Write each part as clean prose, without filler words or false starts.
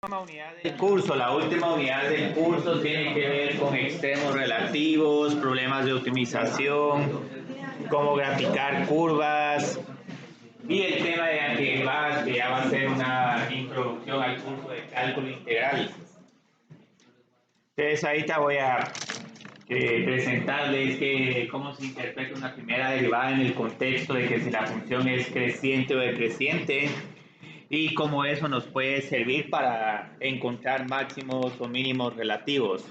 Unidad del curso, la última unidad del curso tiene que ver con extremos relativos, problemas de optimización, cómo graficar curvas y el tema de antiderivadas, que ya va a ser una introducción al curso de cálculo integral. Entonces ahorita voy a presentarles cómo se interpreta una primera derivada en el contexto de que si la función es creciente o decreciente, y cómo eso nos puede servir para encontrar máximos o mínimos relativos.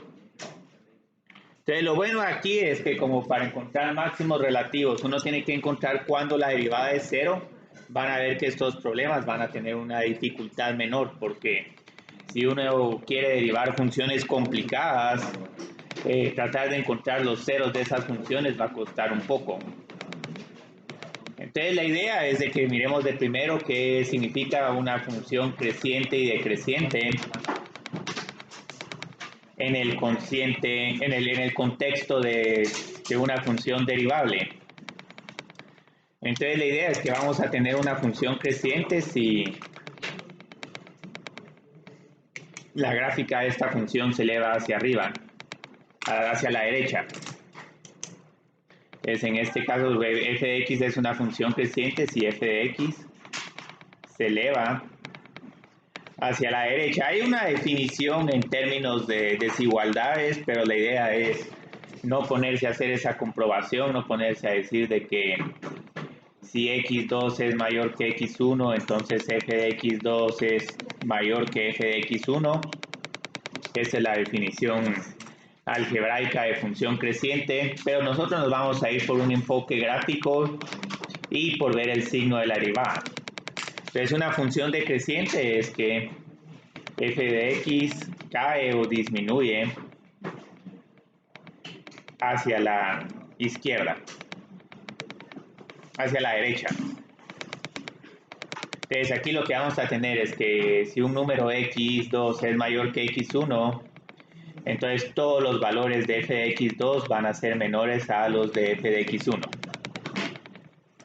Entonces, lo bueno aquí es que como para encontrar máximos relativos uno tiene que encontrar cuando la derivada es cero, van a ver que estos problemas van a tener una dificultad menor, porque si uno quiere derivar funciones complicadas, tratar de encontrar los ceros de esas funciones va a costar un poco. Entonces la idea es de que miremos de primero qué significa una función creciente y decreciente en el contexto de una función derivable. Entonces la idea es que vamos a tener una función creciente si la gráfica de esta función se eleva hacia arriba, hacia la derecha. Entonces en este caso f de x es una función creciente si f de x se eleva hacia la derecha. Hay una definición en términos de desigualdades, pero la idea es no ponerse a hacer esa comprobación, no ponerse a decir de que si x2 es mayor que x1, entonces f de x2 es mayor que f de x1. Esa es la definición algebraica de función creciente, pero nosotros nos vamos a ir por un enfoque gráfico y por ver el signo de la derivada. Entonces una función decreciente es que f de x cae o disminuye hacia la izquierda, hacia la derecha. Entonces aquí lo que vamos a tener es que si un número x2 es mayor que x1, entonces todos los valores de f de x2 van a ser menores a los de f de x1.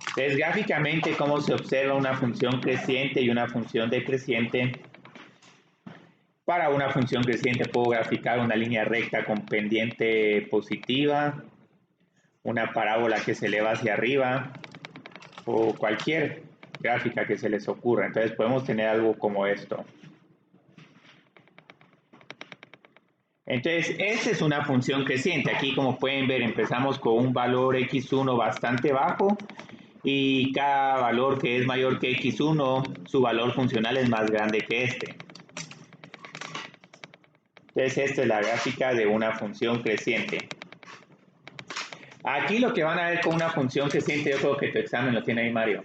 Entonces gráficamente, cómo se observa una función creciente y una función decreciente. Para una función creciente puedo graficar una línea recta con pendiente positiva, una parábola que se eleva hacia arriba o cualquier gráfica que se les ocurra. Entonces podemos tener algo como esto. Entonces, esta es una función creciente. Aquí, como pueden ver, empezamos con un valor x1 bastante bajo y cada valor que es mayor que x1, su valor funcional es más grande que este. Entonces, esta es la gráfica de una función creciente. Aquí lo que van a ver con una función creciente, yo creo que tu examen lo tiene ahí, Mario.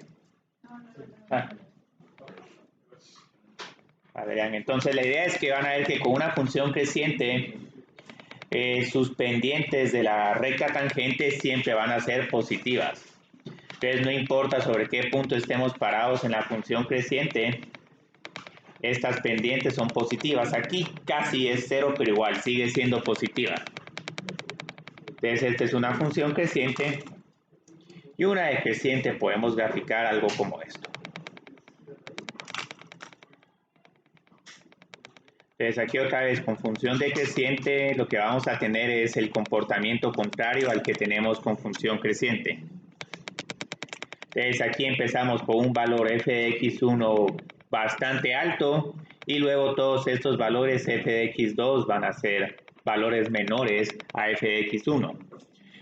Adrián, entonces la idea es que van a ver que con una función creciente, sus pendientes de la recta tangente siempre van a ser positivas. Entonces no importa sobre qué punto estemos parados en la función creciente, estas pendientes son positivas. Aquí casi es cero, pero igual sigue siendo positiva. Entonces esta es una función creciente y una decreciente podemos graficar algo como esto. Entonces aquí otra vez con función decreciente lo que vamos a tener es el comportamiento contrario al que tenemos con función creciente. Entonces aquí empezamos con un valor f de x1 bastante alto y luego todos estos valores f de x2 van a ser valores menores a f de x1.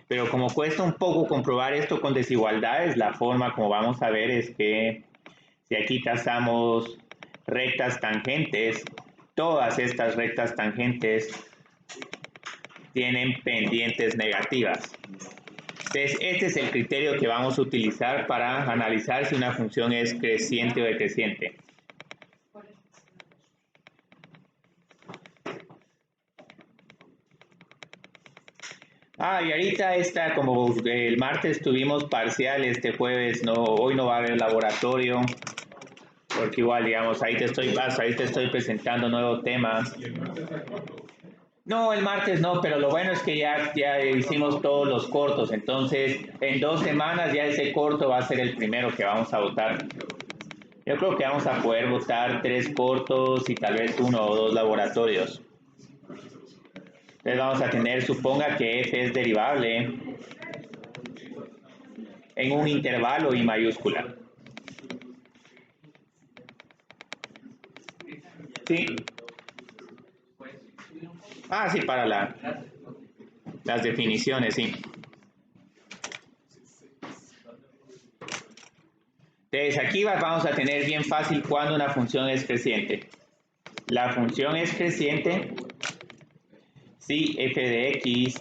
Pero como cuesta un poco comprobar esto con desigualdades, la forma como vamos a ver es que si aquí trazamos rectas tangentes, todas estas rectas tangentes tienen pendientes negativas. Entonces, este es el criterio que vamos a utilizar para analizar si una función es creciente o decreciente. Y ahorita está, como el martes tuvimos parcial, este jueves no, hoy no va a haber laboratorio, porque igual, digamos, ahí te estoy presentando nuevos temas. No, el martes no, pero lo bueno es que ya hicimos todos los cortos, entonces en 2 semanas ya ese corto va a ser el primero que vamos a votar. Yo creo que vamos a poder botar 3 cortos y tal vez 1 o 2 laboratorios. Entonces vamos a tener, suponga que f es derivable en un intervalo y mayúscula. ¿Sí? Ah, sí, para las definiciones, sí. Entonces aquí vamos a tener bien fácil cuando una función es creciente. La función es creciente si f de x,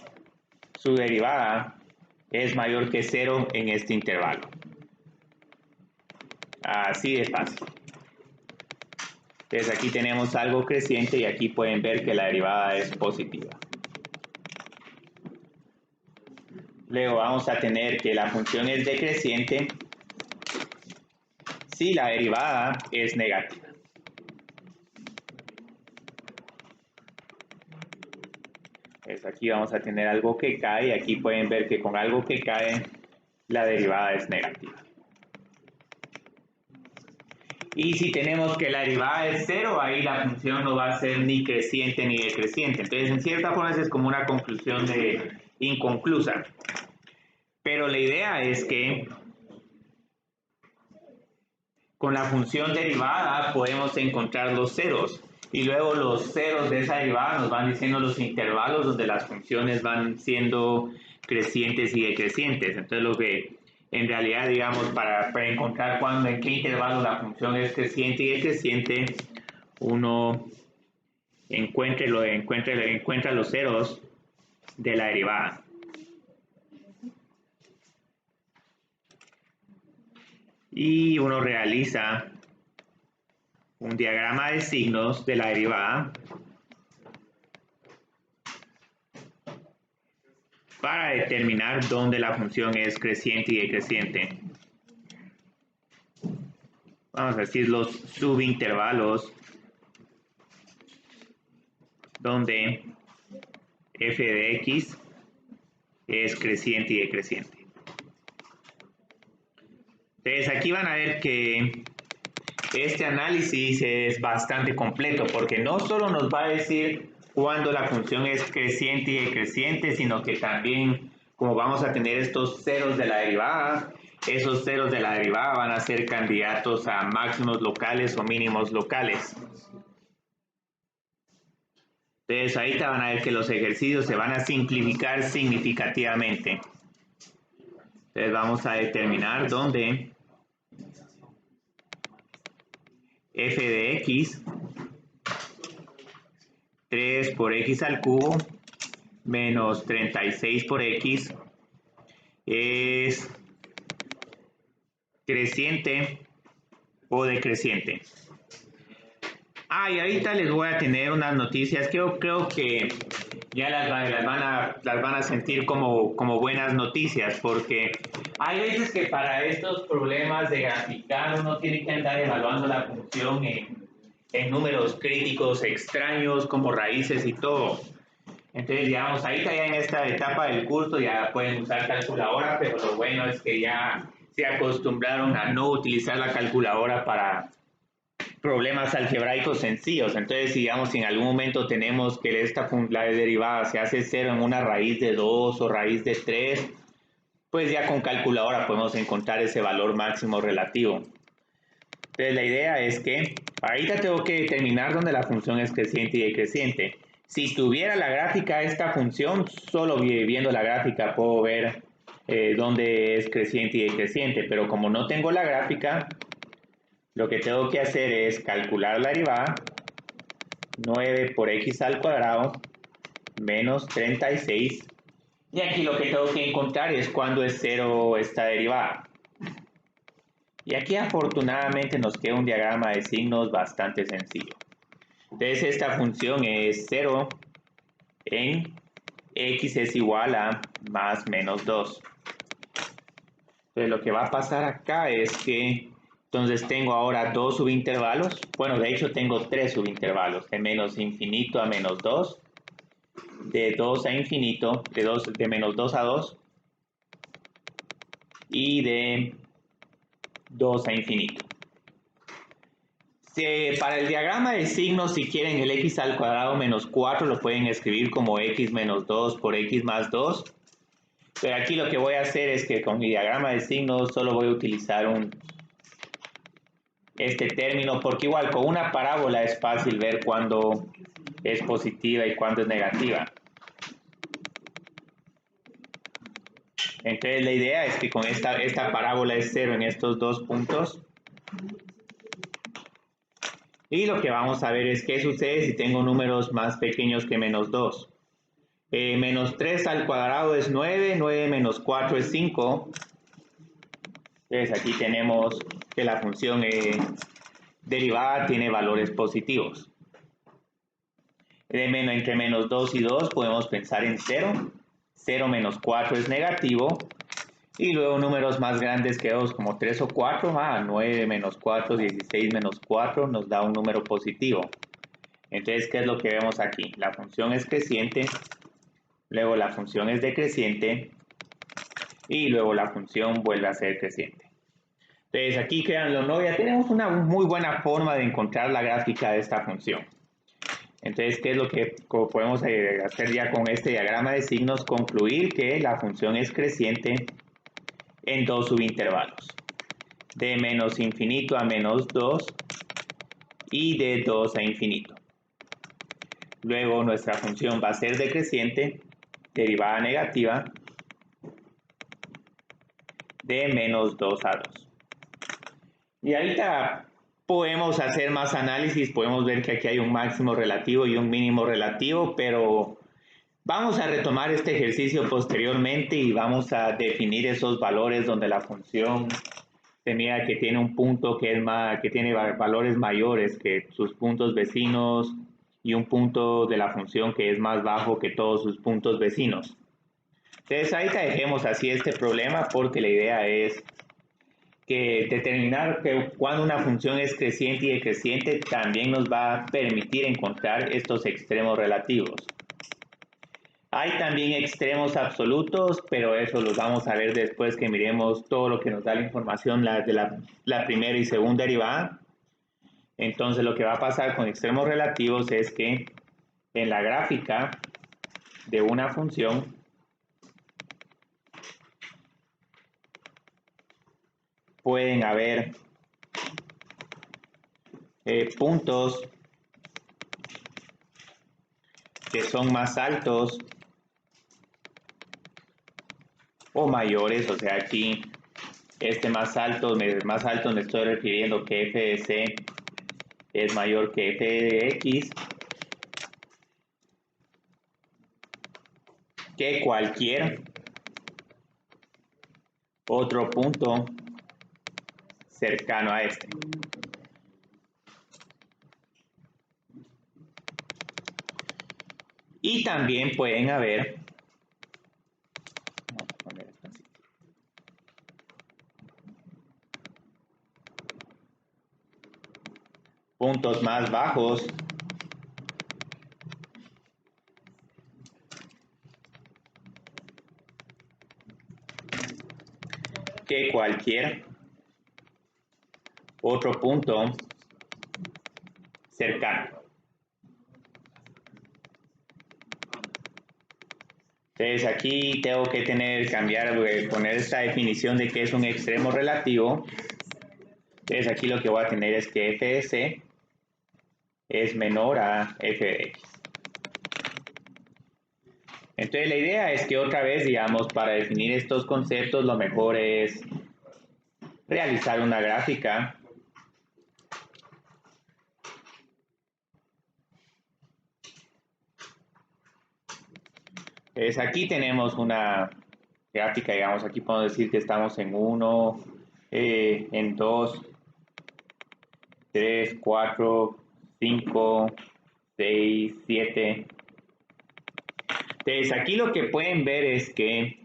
su derivada, es mayor que 0 en este intervalo. Así de fácil. Entonces aquí tenemos algo creciente y aquí pueden ver que la derivada es positiva. Luego vamos a tener que la función es decreciente si la derivada es negativa. Entonces aquí vamos a tener algo que cae y aquí pueden ver que con algo que cae la derivada es negativa. Y si tenemos que la derivada es 0, ahí la función no va a ser ni creciente ni decreciente. Entonces, en cierta forma, es como una conclusión inconclusa. Pero la idea es que con la función derivada podemos encontrar los ceros. Y luego los ceros de esa derivada nos van diciendo los intervalos donde las funciones van siendo crecientes y decrecientes. Entonces, lo que en realidad, digamos, para encontrar en qué intervalo la función es creciente y decreciente, uno encuentra los ceros de la derivada. Y uno realiza un diagrama de signos de la derivada para determinar dónde la función es creciente y decreciente. Vamos a decir los subintervalos donde f de x es creciente y decreciente. Entonces aquí van a ver que este análisis es bastante completo porque no solo nos va a decir cuándo la función es creciente y decreciente, sino que también como vamos a tener estos ceros de la derivada, esos ceros de la derivada van a ser candidatos a máximos locales o mínimos locales. Entonces ahorita van a ver que los ejercicios se van a simplificar significativamente. Entonces vamos a determinar dónde f de x 3 por x al cubo menos 36 por x es creciente o decreciente. Y ahorita les voy a tener unas noticias que yo creo que ya las van a sentir como buenas noticias, porque hay veces que para estos problemas de graficar uno tiene que andar evaluando la función en números críticos extraños como raíces y todo. Entonces, digamos, ahorita ya en esta etapa del curso ya pueden usar calculadora, pero lo bueno es que ya se acostumbraron a no utilizar la calculadora para problemas algebraicos sencillos. Entonces, digamos, si en algún momento tenemos que la derivada se hace 0 en una raíz de 2 o raíz de 3, pues ya con calculadora podemos encontrar ese valor máximo relativo. Entonces, la idea es que ahorita tengo que determinar dónde la función es creciente y decreciente. Si tuviera la gráfica de esta función, solo viendo la gráfica puedo ver dónde es creciente y decreciente, pero como no tengo la gráfica, lo que tengo que hacer es calcular la derivada, 9 por x al cuadrado menos 36, y aquí lo que tengo que encontrar es cuándo es 0 esta derivada. Y aquí afortunadamente nos queda un diagrama de signos bastante sencillo. Entonces esta función es 0 en x es igual a más menos 2. Entonces lo que va a pasar acá es que entonces tengo ahora dos subintervalos. Bueno, de hecho tengo tres subintervalos, de menos infinito a menos 2, de 2 a infinito, de menos 2 a 2 y de 2 a infinito. Para el diagrama de signos, si quieren el x al cuadrado menos 4, lo pueden escribir como x menos 2 por x más 2. Pero aquí lo que voy a hacer es que con mi diagrama de signos solo voy a utilizar este término, porque igual con una parábola es fácil ver cuándo es positiva y cuándo es negativa. Entonces la idea es que con esta parábola es 0 en estos dos puntos. Y lo que vamos a ver es qué sucede si tengo números más pequeños que menos 2. Menos 3 al cuadrado es 9, 9 menos 4 es 5. Entonces aquí tenemos que la función derivada tiene valores positivos. Entre menos 2 y 2 podemos pensar en 0. 0 menos 4 es negativo. Y luego números más grandes que 2 como 3 o 4. 9 menos 4, 16 menos 4 nos da un número positivo. Entonces, ¿qué es lo que vemos aquí? La función es creciente, luego la función es decreciente y luego la función vuelve a ser creciente. Entonces, aquí, créanlo, ¿no? Ya tenemos una muy buena forma de encontrar la gráfica de esta función. Entonces, ¿qué es lo que podemos hacer ya con este diagrama de signos? Concluir que la función es creciente en dos subintervalos, de menos infinito a menos 2 y de 2 a infinito. Luego nuestra función va a ser decreciente, derivada negativa, de menos 2 a 2. Y ahorita podemos hacer más análisis, podemos ver que aquí hay un máximo relativo y un mínimo relativo, pero vamos a retomar este ejercicio posteriormente y vamos a definir esos valores donde la función se mira que tiene un punto que tiene valores mayores que sus puntos vecinos y un punto de la función que es más bajo que todos sus puntos vecinos. Entonces ahorita dejemos así este problema porque la idea es que determinar que cuando una función es creciente y decreciente también nos va a permitir encontrar estos extremos relativos. Hay también extremos absolutos, pero eso los vamos a ver después que miremos todo lo que nos da la información de la primera y segunda derivada. Entonces lo que va a pasar con extremos relativos es que en la gráfica de una función pueden haber puntos que son más altos o mayores, o sea aquí este más alto me estoy refiriendo que f de c es mayor que f de x, que cualquier otro punto cercano a este. Y también pueden haber puntos más bajos que cualquier otro punto cercano. Entonces aquí tengo que poner esta definición de que es un extremo relativo. Entonces aquí lo que voy a tener es que f de c es menor a f de x. Entonces la idea es que otra vez, digamos, para definir estos conceptos lo mejor es realizar una gráfica. Entonces aquí tenemos una gráfica, digamos, aquí podemos decir que estamos en 1, en 2, 3, 4, 5, 6, 7. Entonces aquí lo que pueden ver es que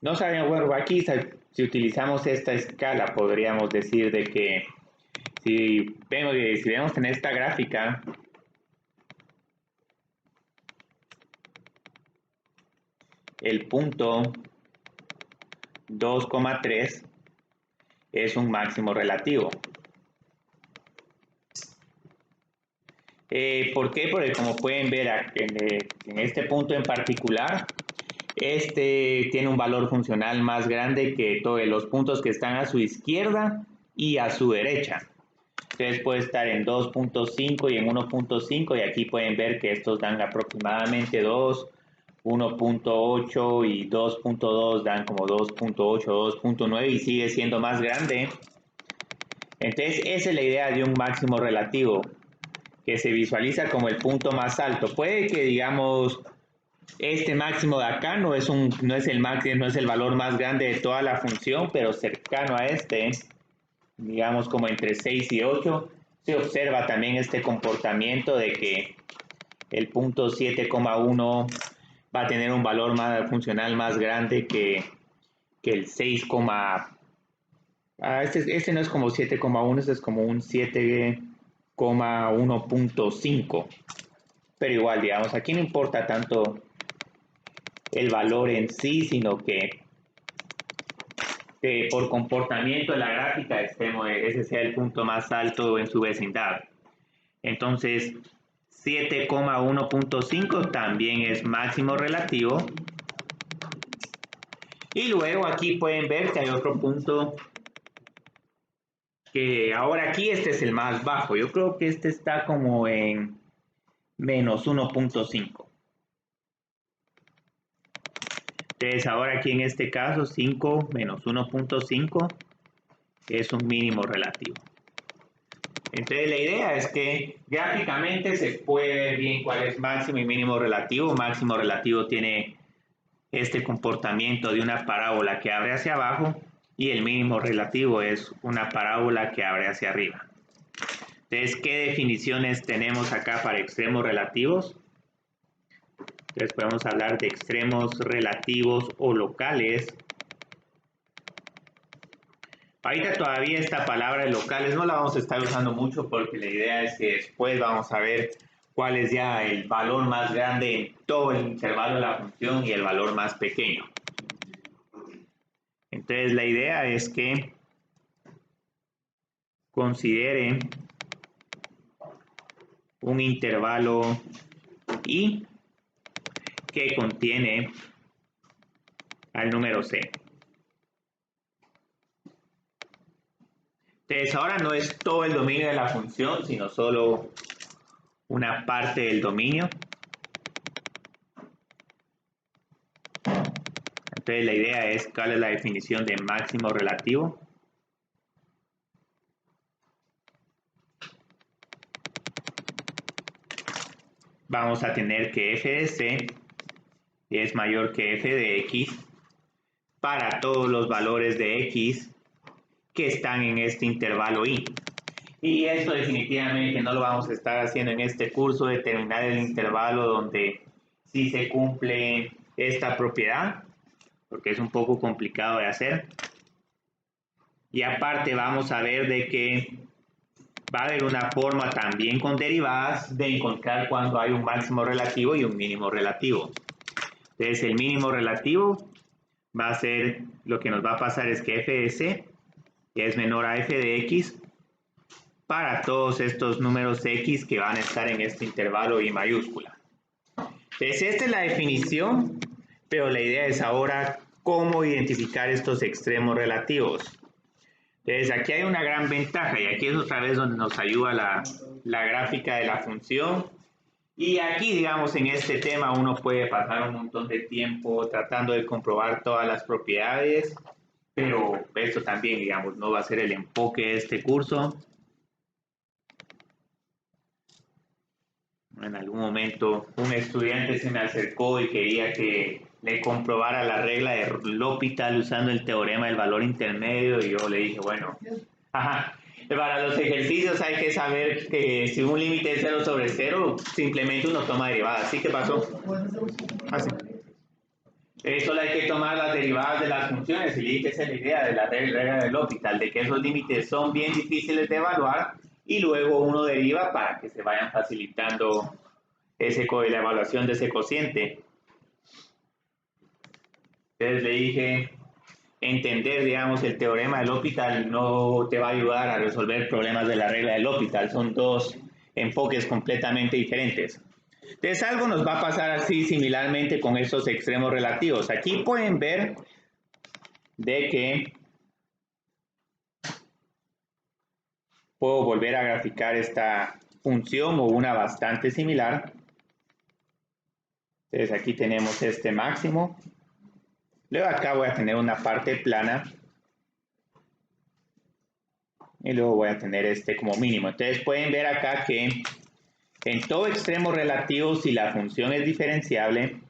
no sabemos, bueno, aquí si utilizamos esta escala podríamos decir de que si vemos en esta gráfica el punto 2,3 es un máximo relativo. ¿Por qué? Porque como pueden ver en este punto en particular, este tiene un valor funcional más grande que todos los puntos que están a su izquierda y a su derecha. Entonces puede estar en 2.5 y en 1.5 y aquí pueden ver que estos dan aproximadamente 2, 1.8 y 2.2 dan como 2.8, 2.9 y sigue siendo más grande. Entonces esa es la idea de un máximo relativo, que se visualiza como el punto más alto. Puede que digamos este máximo de acá no es el máximo, no es el valor más grande de toda la función, pero cercano a este, digamos como entre 6 y 8, se observa también este comportamiento de que el punto 7,1 va a tener un valor funcional más grande que el 6, este no es como 7,1, este es como un 7,1.5. Pero igual, digamos, aquí no importa tanto el valor en sí, sino que por comportamiento de la gráfica ese sea el punto más alto en su vecindad. Entonces, 7,1.5 también es máximo relativo. Y luego aquí pueden ver que hay otro punto que ahora aquí este es el más bajo. Yo creo que este está como en menos 1.5. Entonces ahora aquí en este caso 5 menos 1.5 es un mínimo relativo. Entonces la idea es que gráficamente se puede ver bien cuál es máximo y mínimo relativo. Máximo relativo tiene este comportamiento de una parábola que abre hacia abajo y el mínimo relativo es una parábola que abre hacia arriba. Entonces, ¿qué definiciones tenemos acá para extremos relativos? Entonces podemos hablar de extremos relativos o locales. Ahorita todavía esta palabra de locales no la vamos a estar usando mucho porque la idea es que después vamos a ver cuál es ya el valor más grande en todo el intervalo de la función y el valor más pequeño. Entonces la idea es que considere un intervalo I que contiene al número C. Entonces ahora no es todo el dominio de la función, sino solo una parte del dominio. Entonces la idea es cuál es la definición de máximo relativo. Vamos a tener que f de c es mayor que f de x para todos los valores de x que están en este intervalo I. Y esto definitivamente no lo vamos a estar haciendo en este curso, determinar el intervalo donde sí se cumple esta propiedad, porque es un poco complicado de hacer. Y aparte vamos a ver de que va a haber una forma también con derivadas de encontrar cuando hay un máximo relativo y un mínimo relativo. Entonces el mínimo relativo va a ser, lo que nos va a pasar es que f de c es menor a f de x para todos estos números x que van a estar en este intervalo I mayúscula. Entonces esta es la definición, pero la idea es ahora cómo identificar estos extremos relativos. Entonces aquí hay una gran ventaja y aquí es otra vez donde nos ayuda la gráfica de la función. Y aquí, digamos, en este tema uno puede pasar un montón de tiempo tratando de comprobar todas las propiedades, pero esto también, digamos, no va a ser el enfoque de este curso. En algún momento un estudiante se me acercó y quería que le comprobara la regla de L'Hopital usando el teorema del valor intermedio y yo le dije, bueno, para los ejercicios hay que saber que si un límite es 0 sobre 0, simplemente uno toma derivadas. ¿Sí? ¿Qué pasó? Así. Solo hay que tomar las derivadas de las funciones y esa es la idea de la regla del L'Hopital, de que esos límites son bien difíciles de evaluar y luego uno deriva para que se vayan facilitando la evaluación de ese cociente. Entonces le dije, entender, digamos, el teorema del L'Hopital no te va a ayudar a resolver problemas de la regla del L'Hopital. Son dos enfoques completamente diferentes. Entonces algo nos va a pasar así similarmente con estos extremos relativos. Aquí pueden ver de que puedo volver a graficar esta función o una bastante similar. Entonces aquí tenemos este máximo. Luego acá voy a tener una parte plana. Y luego voy a tener este como mínimo. Entonces pueden ver acá que en todo extremo relativo, si la función es diferenciable,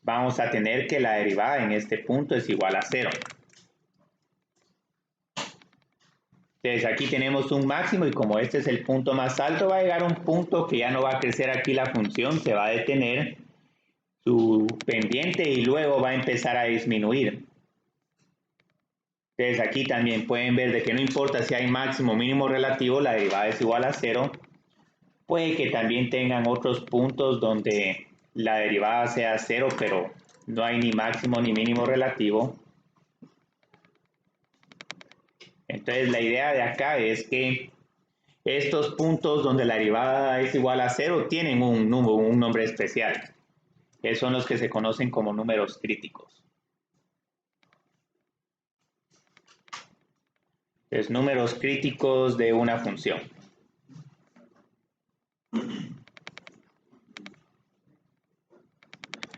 vamos a tener que la derivada en este punto es igual a 0. Entonces aquí tenemos un máximo y como este es el punto más alto, va a llegar a un punto que ya no va a crecer aquí la función, se va a detener su pendiente y luego va a empezar a disminuir. Entonces aquí también pueden ver de que no importa si hay máximo o mínimo relativo, la derivada es igual a 0. Puede que también tengan otros puntos donde la derivada sea 0, pero no hay ni máximo ni mínimo relativo. Entonces la idea de acá es que estos puntos donde la derivada es igual a 0 tienen un nombre especial. Esos son los que se conocen como números críticos. Entonces, números críticos de una función.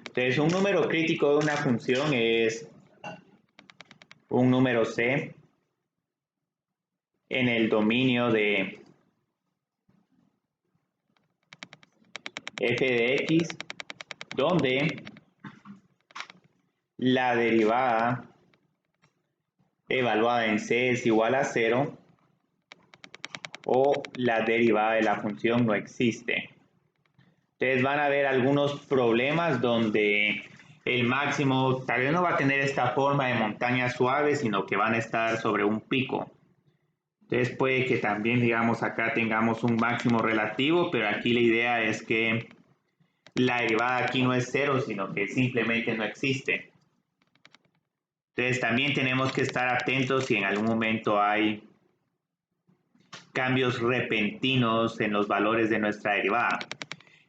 Entonces, un número crítico de una función es un número C en el dominio de f de x, donde la derivada evaluada en C es igual a 0 o la derivada de la función no existe. Entonces van a haber algunos problemas donde el máximo tal vez no va a tener esta forma de montaña suave, sino que van a estar sobre un pico. Entonces puede que también, digamos, acá tengamos un máximo relativo, pero aquí la idea es que la derivada aquí no es 0, sino que simplemente no existe. Entonces también tenemos que estar atentos si en algún momento hay cambios repentinos en los valores de nuestra derivada.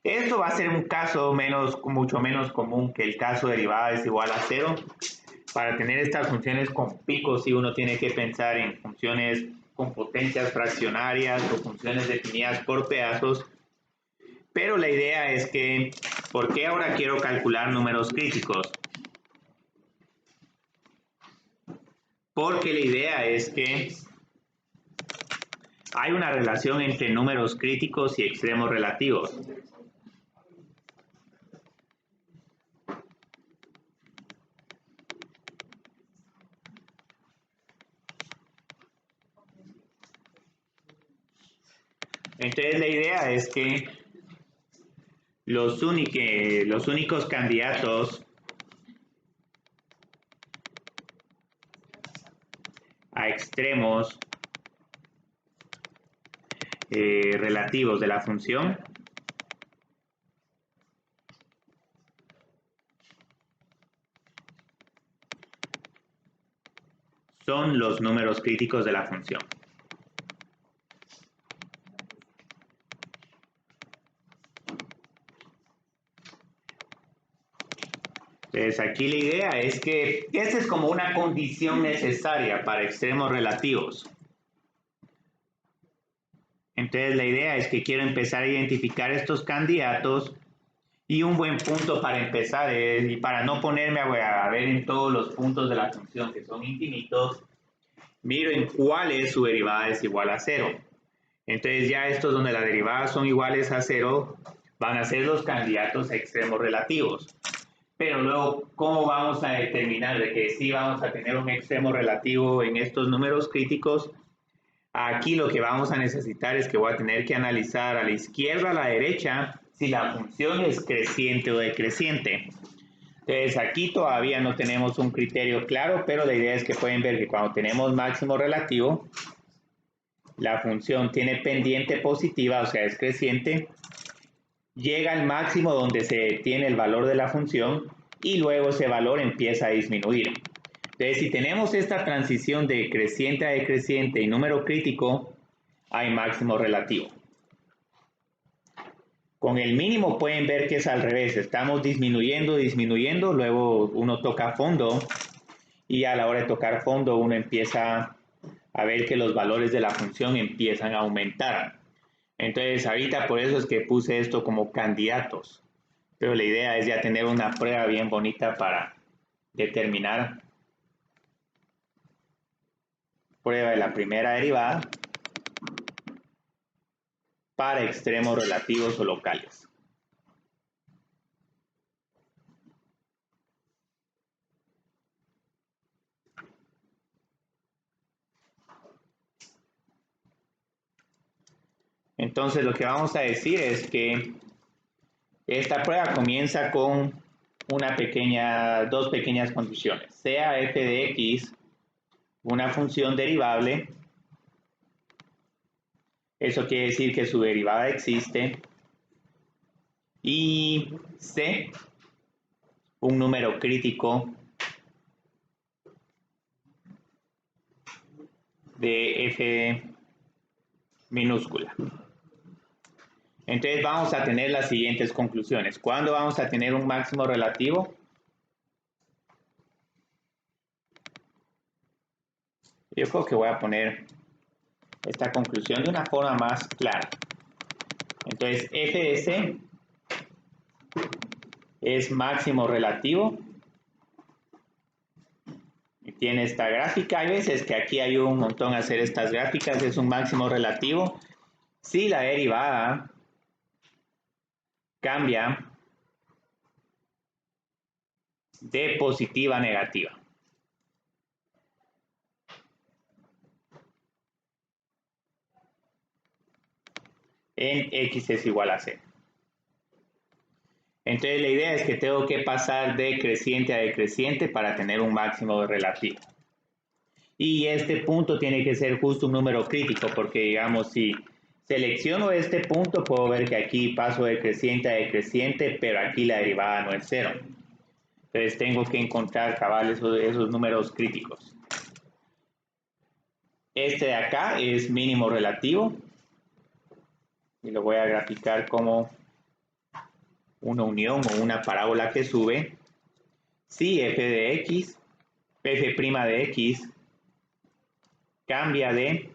Esto va a ser un caso mucho menos común que el caso de derivada es igual a 0. Para tener estas funciones con picos, sí uno tiene que pensar en funciones con potencias fraccionarias o funciones definidas por pedazos. Pero la idea es que, ¿por qué ahora quiero calcular números críticos? Porque la idea es que hay una relación entre números críticos y extremos relativos. Entonces la idea es que los únicos candidatos a extremos relativos de la función son los números críticos de la función. Entonces aquí la idea es que esta es como una condición necesaria para extremos relativos. Entonces la idea es que quiero empezar a identificar estos candidatos y un buen punto para empezar es, y para no ponerme a ver en todos los puntos de la función que son infinitos, miro en cuáles su derivada es igual a 0. Entonces ya estos donde las derivadas son iguales a 0 van a ser los candidatos a extremos relativos. Pero luego, ¿cómo vamos a determinar de que sí vamos a tener un extremo relativo en estos números críticos? Aquí lo que vamos a necesitar es que voy a tener que analizar a la izquierda, a la derecha, si la función es creciente o decreciente. Entonces aquí todavía no tenemos un criterio claro, pero la idea es que pueden ver que cuando tenemos máximo relativo, la función tiene pendiente positiva, o sea, es creciente, llega al máximo donde se tiene el valor de la función y luego ese valor empieza a disminuir. Entonces, si tenemos esta transición de creciente a decreciente y número crítico, hay máximo relativo. Con el mínimo pueden ver que es al revés, estamos disminuyendo, disminuyendo, luego uno toca fondo y a la hora de tocar fondo uno empieza a ver que los valores de la función empiezan a aumentar. Entonces ahorita por eso es que puse esto como candidatos, pero la idea es ya tener una prueba bien bonita para determinar prueba de la primera derivada para extremos relativos o locales. Entonces lo que vamos a decir es que esta prueba comienza con dos pequeñas condiciones. Sea f de x una función derivable, eso quiere decir que su derivada existe, y c un número crítico de f minúscula. Entonces vamos a tener las siguientes conclusiones. ¿Cuándo vamos a tener un máximo relativo? Yo creo que voy a poner esta conclusión de una forma más clara. Entonces f de c es máximo relativo. Y tiene esta gráfica. Hay veces que aquí hay un montón hacer estas gráficas. Es un máximo relativo si la derivada cambia de positiva a negativa. En x es igual a c. Entonces la idea es que tengo que pasar de creciente a decreciente para tener un máximo relativo. Y este punto tiene que ser justo un número crítico, porque digamos si selecciono este punto puedo ver que aquí paso de creciente a decreciente, pero aquí la derivada no es cero. Entonces tengo que encontrar cabal esos números críticos. Este de acá es mínimo relativo y lo voy a graficar como una unión o una parábola que sube. Si f de x, f' de x cambia de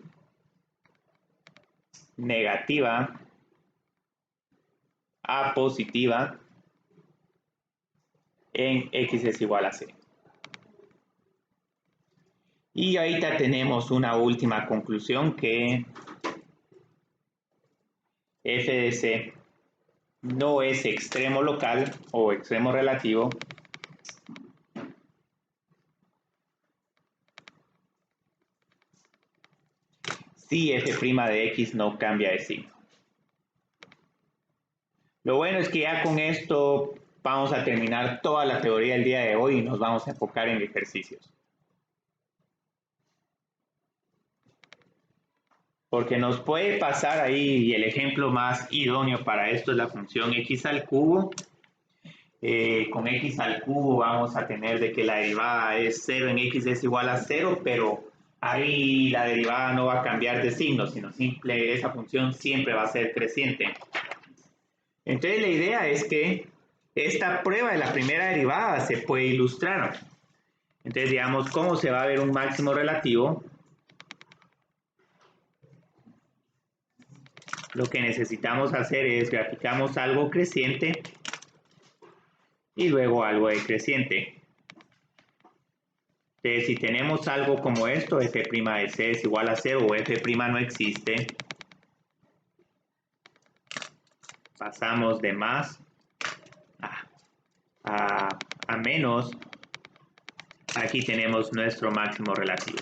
negativa a positiva en x es igual a c. Y ahorita tenemos una última conclusión que f de c no es extremo local o extremo relativo si f' de x no cambia de signo. Lo bueno es que ya con esto vamos a terminar toda la teoría del día de hoy y nos vamos a enfocar en ejercicios. Porque nos puede pasar ahí, y el ejemplo más idóneo para esto es la función x al cubo. Con x al cubo vamos a tener de que la derivada es 0 en x es igual a 0, pero ahí la derivada no va a cambiar de signo, sino esa función siempre va a ser creciente. Entonces la idea es que esta prueba de la primera derivada se puede ilustrar. Entonces digamos, ¿cómo se va a ver un máximo relativo? Lo que necesitamos hacer es graficamos algo creciente y luego algo decreciente. Entonces, si tenemos algo como esto, f' de c es igual a 0 o f' no existe, pasamos de más a menos, aquí tenemos nuestro máximo relativo.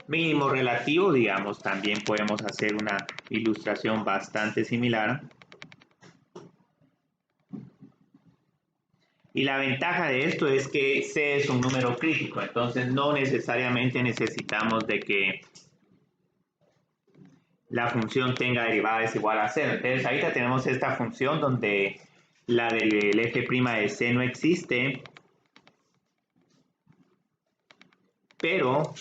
Mínimo relativo, digamos, también podemos hacer una ilustración bastante similar. Y la ventaja de esto es que c es un número crítico, entonces no necesariamente necesitamos de que la función tenga derivada es igual a 0. Entonces ahorita tenemos esta función donde la del f' de c no existe, pero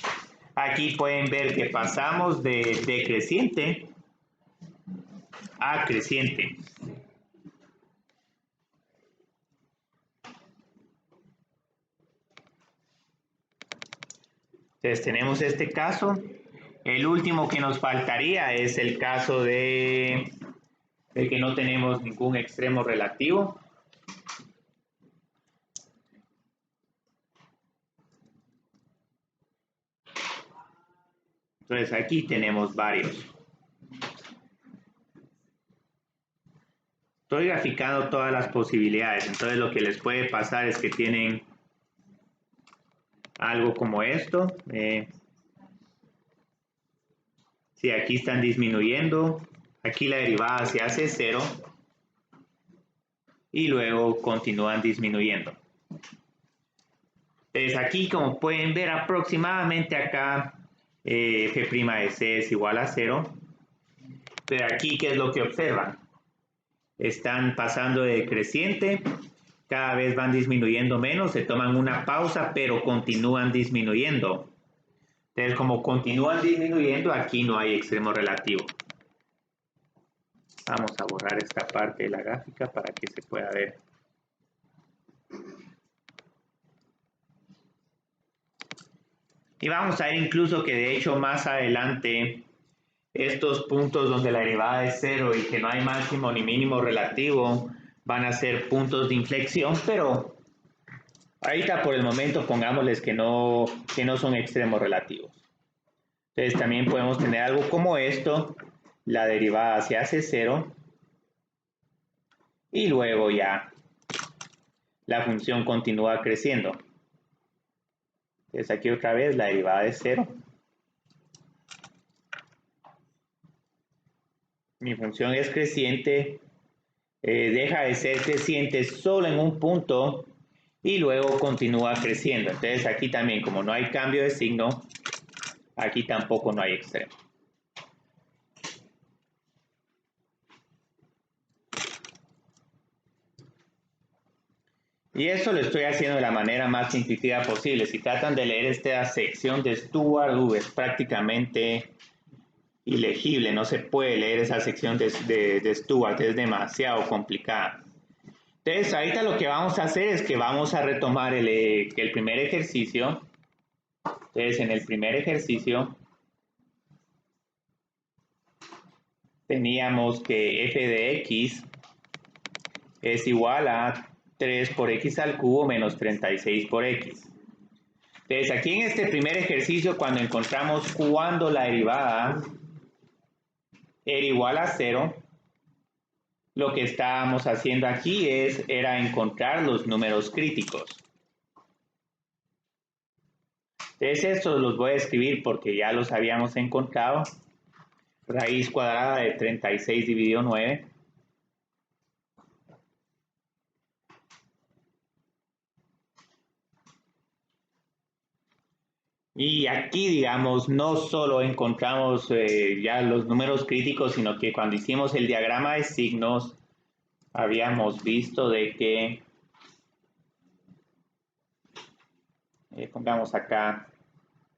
aquí pueden ver que pasamos de decreciente a creciente. Entonces tenemos este caso. El último que nos faltaría es el caso de que no tenemos ningún extremo relativo. Entonces aquí tenemos varios. Estoy graficando todas las posibilidades. Entonces lo que les puede pasar es que tienen algo como esto. Si aquí están disminuyendo, aquí la derivada se hace 0 y luego continúan disminuyendo. Entonces aquí, como pueden ver, aproximadamente acá f' de c es igual a 0. Pero aquí, ¿qué es lo que observan? Están pasando de creciente, cada vez van disminuyendo menos, se toman una pausa, pero continúan disminuyendo. Entonces, como continúan disminuyendo, aquí no hay extremo relativo. Vamos a borrar esta parte de la gráfica para que se pueda ver. Y vamos a ver incluso que de hecho más adelante estos puntos donde la derivada es 0 y que no hay máximo ni mínimo relativo van a ser puntos de inflexión, pero ahorita por el momento pongámosles que no son extremos relativos. Entonces también podemos tener algo como esto, la derivada se hace 0 y luego ya la función continúa creciendo. Entonces aquí otra vez la derivada es 0. Mi función es creciente, deja de ser creciente solo en un punto y luego continúa creciendo. Entonces aquí también, como no hay cambio de signo, aquí tampoco no hay extremo. Y eso lo estoy haciendo de la manera más intuitiva posible. Si tratan de leer esta sección de Stewart, es prácticamente ilegible. No se puede leer esa sección de Stewart, es demasiado complicada. Entonces, ahorita lo que vamos a hacer es que vamos a retomar el primer ejercicio. Entonces, en el primer ejercicio teníamos que f de x es igual a 3 por x al cubo menos 36 por x. Entonces, aquí en este primer ejercicio, cuando encontramos cuando la derivada era igual a 0, lo que estábamos haciendo aquí era encontrar los números críticos. Entonces, estos los voy a escribir porque ya los habíamos encontrado. Raíz cuadrada de 36 dividido 9. Y aquí, digamos, no solo encontramos ya los números críticos, sino que cuando hicimos el diagrama de signos, habíamos visto de que, pongamos acá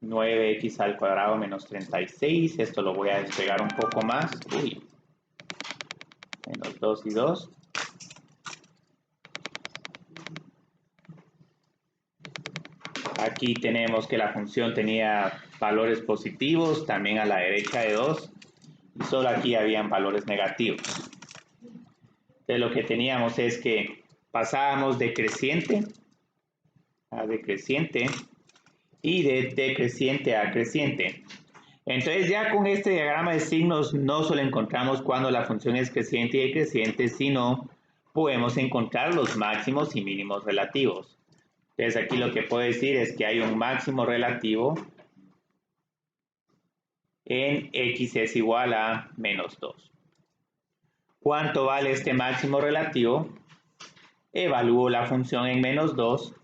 9x al cuadrado menos 36, esto lo voy a despegar un poco más, menos 2 y 2. Aquí tenemos que la función tenía valores positivos, también a la derecha de 2, y solo aquí habían valores negativos. Entonces lo que teníamos es que pasábamos de creciente a decreciente y de decreciente a creciente. Entonces ya con este diagrama de signos no solo encontramos cuando la función es creciente y decreciente, sino podemos encontrar los máximos y mínimos relativos. Entonces aquí lo que puedo decir es que hay un máximo relativo en x es igual a menos 2. ¿Cuánto vale este máximo relativo? Evalúo la función en menos 2.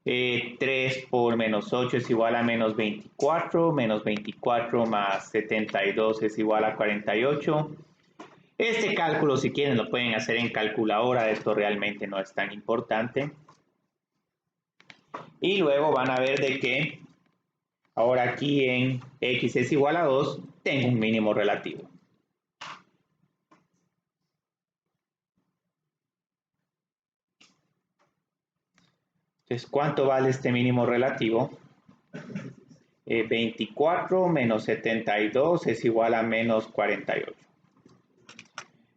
3 por menos 8 es igual a menos 24. Menos 24 más 72 es igual a 48. Este cálculo, si quieren, lo pueden hacer en calculadora, esto realmente no es tan importante. Y luego van a ver de que ahora aquí en x es igual a 2, tengo un mínimo relativo. Entonces, ¿cuánto vale este mínimo relativo? 24 menos 72 es igual a menos 48.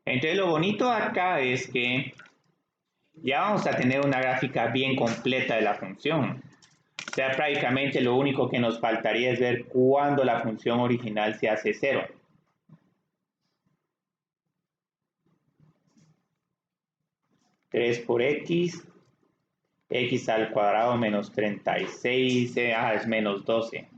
Entonces, lo bonito acá es que ya vamos a tener una gráfica bien completa de la función. O sea, prácticamente lo único que nos faltaría es ver cuándo la función original se hace 0. Por x al cuadrado menos 36, es menos 12.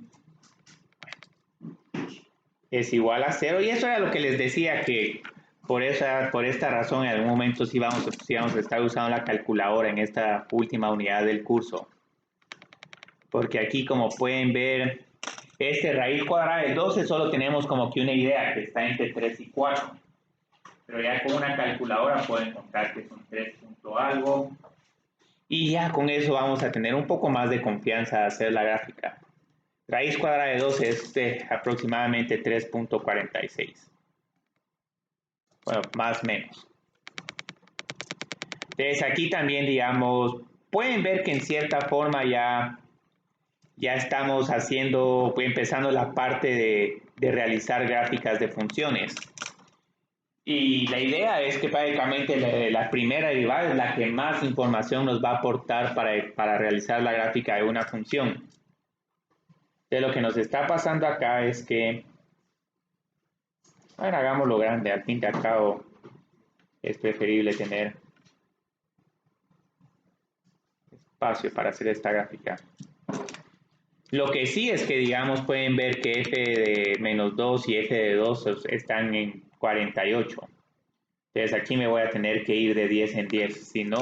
Es igual a 0, y eso era lo que les decía, que por esta razón en algún momento sí vamos a estar usando la calculadora en esta última unidad del curso. Porque aquí, como pueden ver, este raíz cuadrada de 12 solo tenemos como que una idea, que está entre 3 y 4. Pero ya con una calculadora pueden encontrar que son 3 punto algo. Y ya con eso vamos a tener un poco más de confianza de hacer la gráfica. Raíz cuadrada de 12 es de aproximadamente 3.46. Bueno, más o menos. Entonces aquí también, digamos, pueden ver que en cierta forma ya estamos empezando la parte de realizar gráficas de funciones. Y la idea es que prácticamente la primera derivada es la que más información nos va a aportar para realizar la gráfica de una función. Entonces lo que nos está pasando acá es que, bueno, hagámoslo grande, al fin y al cabo es preferible tener espacio para hacer esta gráfica. Lo que sí es que, digamos, pueden ver que f de menos 2 y f de 2 están en 48. Entonces aquí me voy a tener que ir de 10 en 10, si no,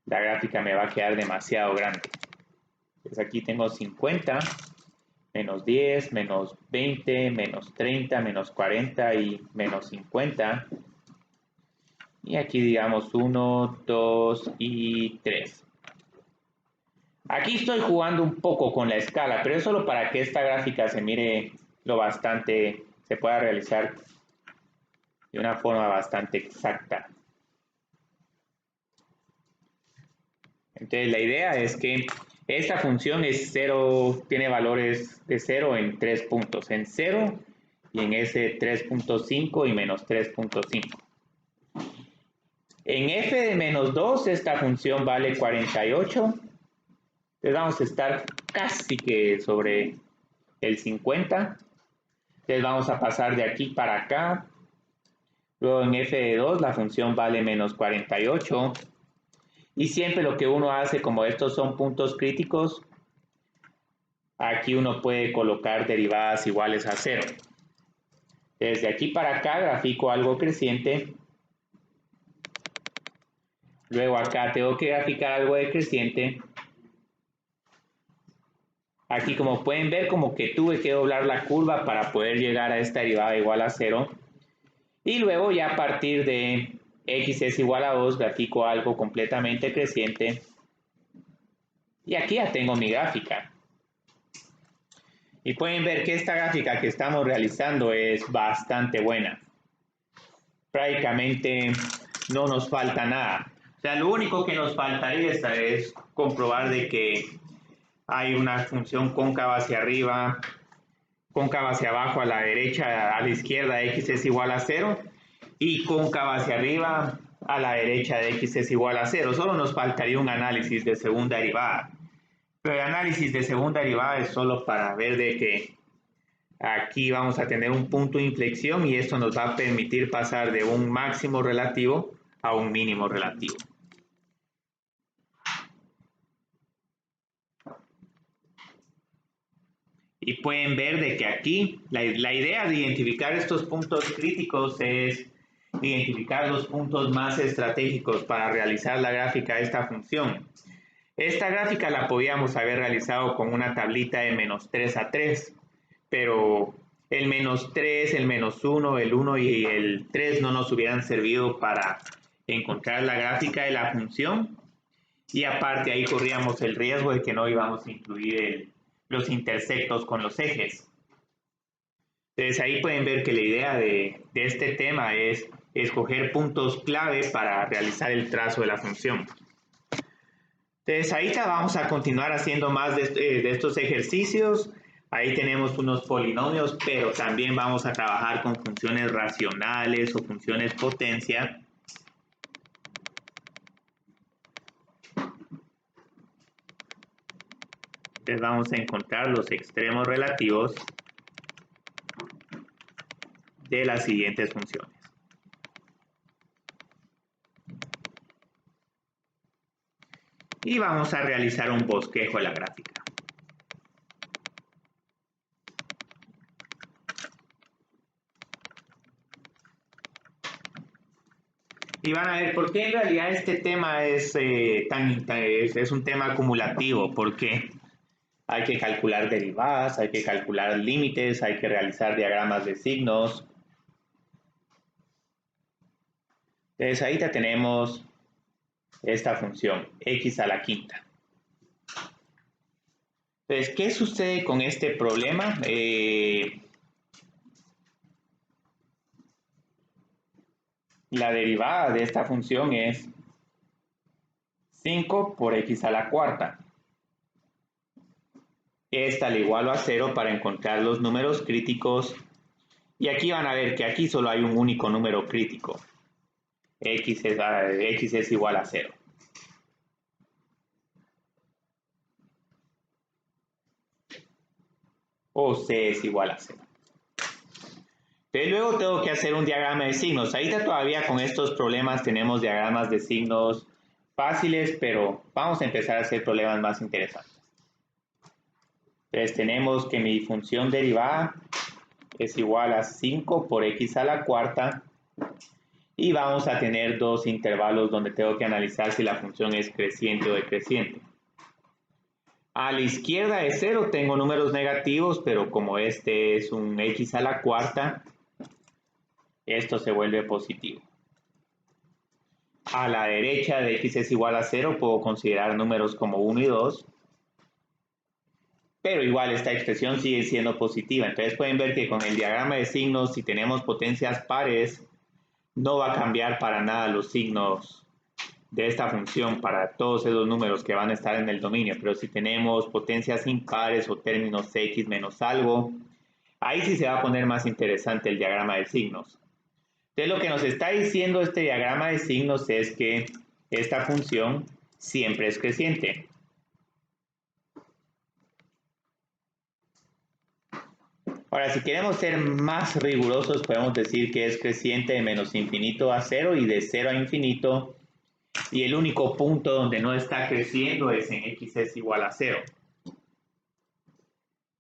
la gráfica me va a quedar demasiado grande. Entonces aquí tengo 50, menos 10, menos 20, menos 30, menos 40 y menos 50. Y aquí digamos 1, 2 y 3. Aquí estoy jugando un poco con la escala, pero es solo para que esta gráfica se mire se pueda realizar de una forma bastante exacta. Entonces la idea es que esta función es 0, tiene valores de 0 en 3 puntos, en 0 y en ese 3.5 y menos 3.5. En f de menos 2 esta función vale 48. Entonces vamos a estar casi que sobre el 50. Entonces vamos a pasar de aquí para acá. Luego en f de 2 la función vale menos 48. Y siempre lo que uno hace, como estos son puntos críticos, aquí uno puede colocar derivadas iguales a 0. Desde aquí para acá grafico algo creciente. Luego acá tengo que graficar algo decreciente. Aquí, como pueden ver, como que tuve que doblar la curva para poder llegar a esta derivada igual a 0. Y luego ya a partir de x es igual a 2, grafico algo completamente creciente. Y aquí ya tengo mi gráfica. Y pueden ver que esta gráfica que estamos realizando es bastante buena. Prácticamente no nos falta nada. O sea, lo único que nos faltaría es comprobar de que hay una función cóncava hacia arriba, cóncava hacia abajo a la derecha, a la izquierda, x es igual a 0, y cóncava hacia arriba a la derecha de x es igual a 0. Solo nos faltaría un análisis de segunda derivada. Pero el análisis de segunda derivada es solo para ver de que aquí vamos a tener un punto de inflexión y esto nos va a permitir pasar de un máximo relativo a un mínimo relativo. Y pueden ver de que aquí la idea de identificar estos puntos críticos es identificar los puntos más estratégicos para realizar la gráfica de esta función. Esta gráfica la podíamos haber realizado con una tablita de menos 3 a 3, pero El -3, el -1, el 1 y el 3 no nos hubieran servido para encontrar la gráfica de la función. Y aparte ahí corríamos el riesgo de que no íbamos a incluir los intersectos con los ejes. Entonces ahí pueden ver que la idea de este tema es escoger puntos clave para realizar el trazo de la función. Entonces ahorita vamos a continuar haciendo más de estos ejercicios. Ahí tenemos unos polinomios, pero también vamos a trabajar con funciones racionales o funciones potencia. Entonces vamos a encontrar los extremos relativos de las siguientes funciones. Y vamos a realizar un bosquejo de la gráfica. Y van a ver por qué en realidad este tema es un tema acumulativo, porque hay que calcular derivadas, hay que calcular límites, hay que realizar diagramas de signos. Entonces ahí ya tenemos esta función, x a la quinta. Entonces, ¿qué sucede con este problema? La derivada de esta función es 5 por x a la cuarta. Esta le igualo a 0 para encontrar los números críticos. Y aquí van a ver que aquí solo hay un único número crítico. X es igual a 0. O C es igual a 0. Pero luego tengo que hacer un diagrama de signos. Ahorita todavía con estos problemas tenemos diagramas de signos fáciles, pero vamos a empezar a hacer problemas más interesantes. Entonces tenemos que mi función derivada es igual a 5 por x a la cuarta y vamos a tener dos intervalos donde tengo que analizar si la función es creciente o decreciente. A la izquierda de 0 tengo números negativos, pero como este es un x a la cuarta, esto se vuelve positivo. A la derecha de x es igual a 0 puedo considerar números como 1 y 2, pero igual esta expresión sigue siendo positiva. Entonces pueden ver que con el diagrama de signos, si tenemos potencias pares, no va a cambiar para nada los signos de esta función para todos esos números que van a estar en el dominio. Pero si tenemos potencias impares o términos x menos algo, ahí sí se va a poner más interesante el diagrama de signos. Entonces lo que nos está diciendo este diagrama de signos es que esta función siempre es creciente. Ahora, si queremos ser más rigurosos, podemos decir que es creciente de menos infinito a 0 y de 0 a infinito. Y el único punto donde no está creciendo es en x es igual a 0.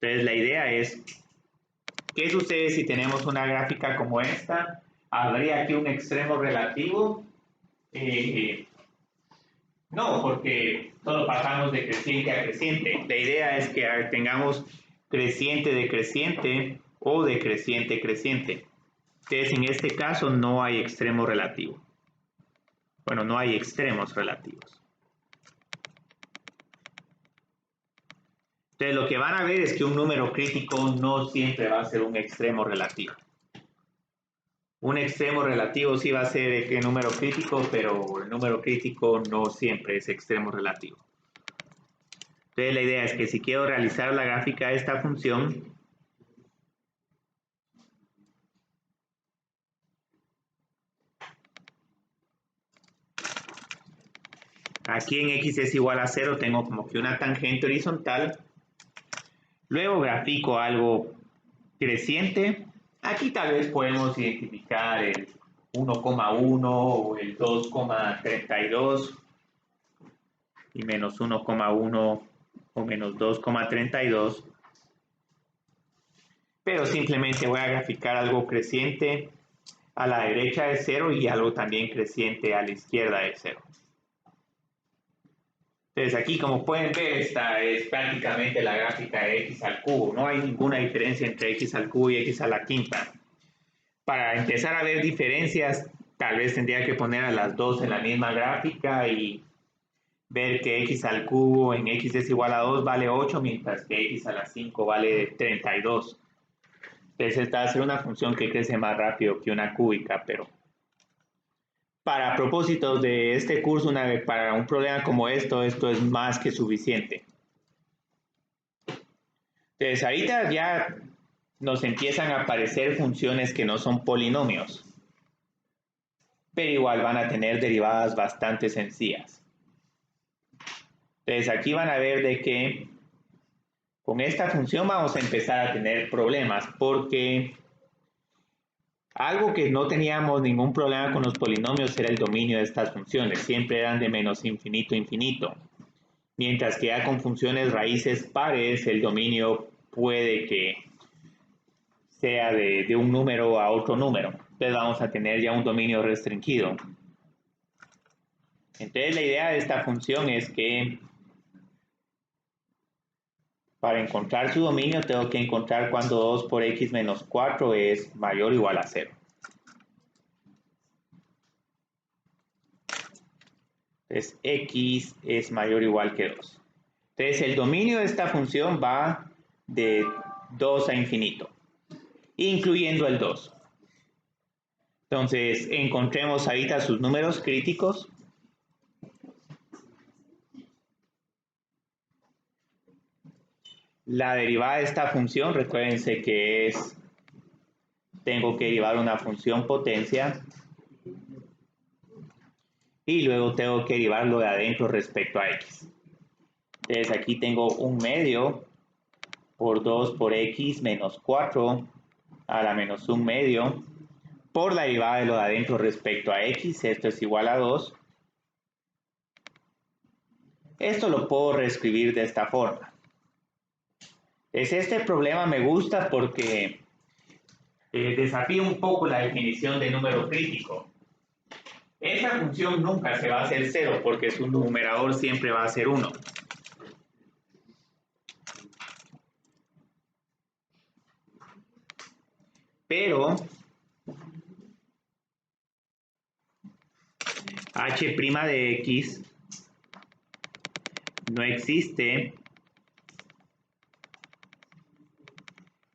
Entonces la idea es, ¿qué sucede si tenemos una gráfica como esta? ¿Habría aquí un extremo relativo? No, porque solo pasamos de creciente a creciente. La idea es que tengamos creciente decreciente o decreciente creciente. Entonces, en este caso no hay extremo relativo. Bueno, no hay extremos relativos. Entonces, lo que van a ver es que un número crítico no siempre va a ser un extremo relativo. Un extremo relativo sí va a ser el número crítico, pero el número crítico no siempre es extremo relativo. Entonces la idea es que si quiero realizar la gráfica de esta función, aquí en x es igual a 0 tengo como que una tangente horizontal, luego grafico algo creciente, aquí tal vez podemos identificar el 1,1 o el 2,32 y menos 1,1 o menos 2,32, pero simplemente voy a graficar algo creciente a la derecha de 0 y algo también creciente a la izquierda de 0. Entonces aquí, como pueden ver, esta es prácticamente la gráfica de x al cubo. No hay ninguna diferencia entre x al cubo y x a la quinta. Para empezar a ver diferencias, tal vez tendría que poner a las dos en la misma gráfica y ver que x al cubo en x es igual a 2 vale 8, mientras que x a la 5 vale 32. Entonces esta va a ser una función que crece más rápido que una cúbica, pero para propósitos de este curso, para un problema como esto es más que suficiente. Entonces ahorita ya nos empiezan a aparecer funciones que no son polinomios, pero igual van a tener derivadas bastante sencillas. Entonces aquí van a ver de que con esta función vamos a empezar a tener problemas, porque algo que no teníamos ningún problema con los polinomios era el dominio de estas funciones, siempre eran de menos infinito a infinito. Mientras que ya con funciones raíces pares, el dominio puede que sea de un número a otro número. Entonces vamos a tener ya un dominio restringido. Entonces la idea de esta función es que para encontrar su dominio tengo que encontrar cuando 2 por x menos 4 es mayor o igual a 0. Entonces x es mayor o igual que 2. Entonces el dominio de esta función va de 2 a infinito, incluyendo el 2. Entonces encontremos ahorita sus números críticos. La derivada de esta función, recuérdense que tengo que derivar una función potencia y luego tengo que derivarlo de adentro respecto a x. Entonces aquí tengo un medio por 2 por x menos 4 a la menos un medio por la derivada de lo de adentro respecto a x, esto es igual a 2. Esto lo puedo reescribir de esta forma. Este problema me gusta porque desafía un poco la definición de número crítico. Esa función nunca se va a hacer 0 porque su numerador siempre va a ser 1. Pero h' de x no existe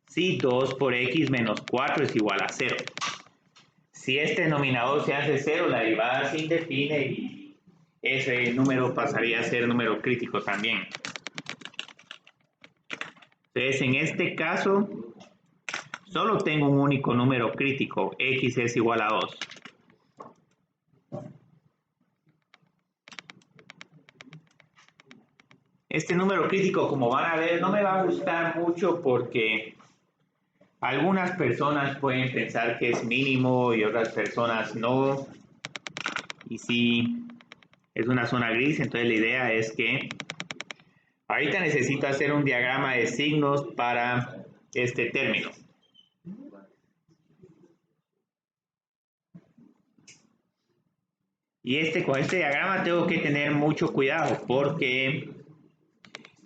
si 2 por x menos 4 es igual a 0. Si este denominador se hace 0, la derivada se indefine y ese número pasaría a ser número crítico también. Entonces, en este caso, solo tengo un único número crítico, x es igual a 2. Este número crítico, como van a ver, no me va a gustar mucho porque algunas personas pueden pensar que es mínimo y otras personas no. Y sí, es una zona gris, entonces la idea es que ahorita necesito hacer un diagrama de signos para este término. Y con este diagrama tengo que tener mucho cuidado porque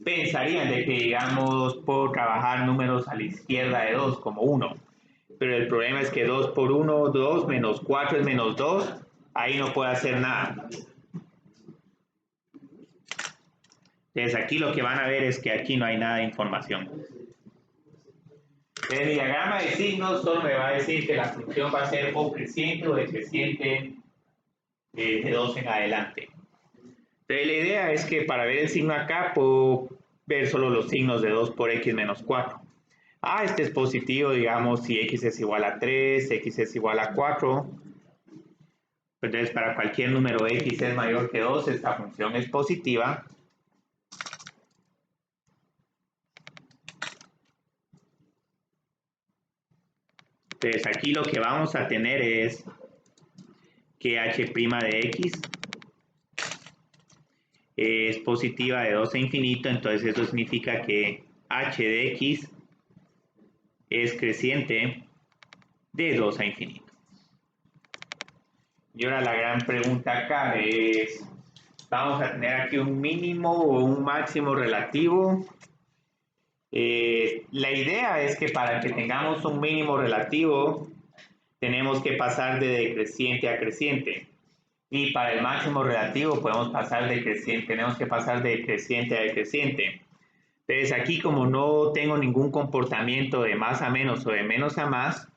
pensarían de que, digamos, puedo trabajar números a la izquierda de 2 como 1. Pero el problema es que 2 por 1, 2, menos 4 es menos 2. Ahí no puedo hacer nada. Entonces aquí lo que van a ver es que aquí no hay nada de información. El diagrama de signos solo me va a decir que la función va a ser o creciente o decreciente de 2 en adelante. Entonces la idea es que para ver el signo acá puedo ver solo los signos de 2 por x menos 4. Este es positivo, digamos, si x es igual a 3, x es igual a 4. Entonces para cualquier número x es mayor que 2, esta función es positiva. Entonces aquí lo que vamos a tener es que h' de x es positiva de 2 a infinito, entonces eso significa que h de x es creciente de 2 a infinito. Y ahora la gran pregunta acá es, vamos a tener aquí un mínimo o un máximo relativo. La idea es que para que tengamos un mínimo relativo, tenemos que pasar de decreciente a creciente. Y para el máximo relativo podemos pasar de creciente, tenemos que pasar de creciente a decreciente. Entonces aquí como no tengo ningún comportamiento de más a menos o de menos a más,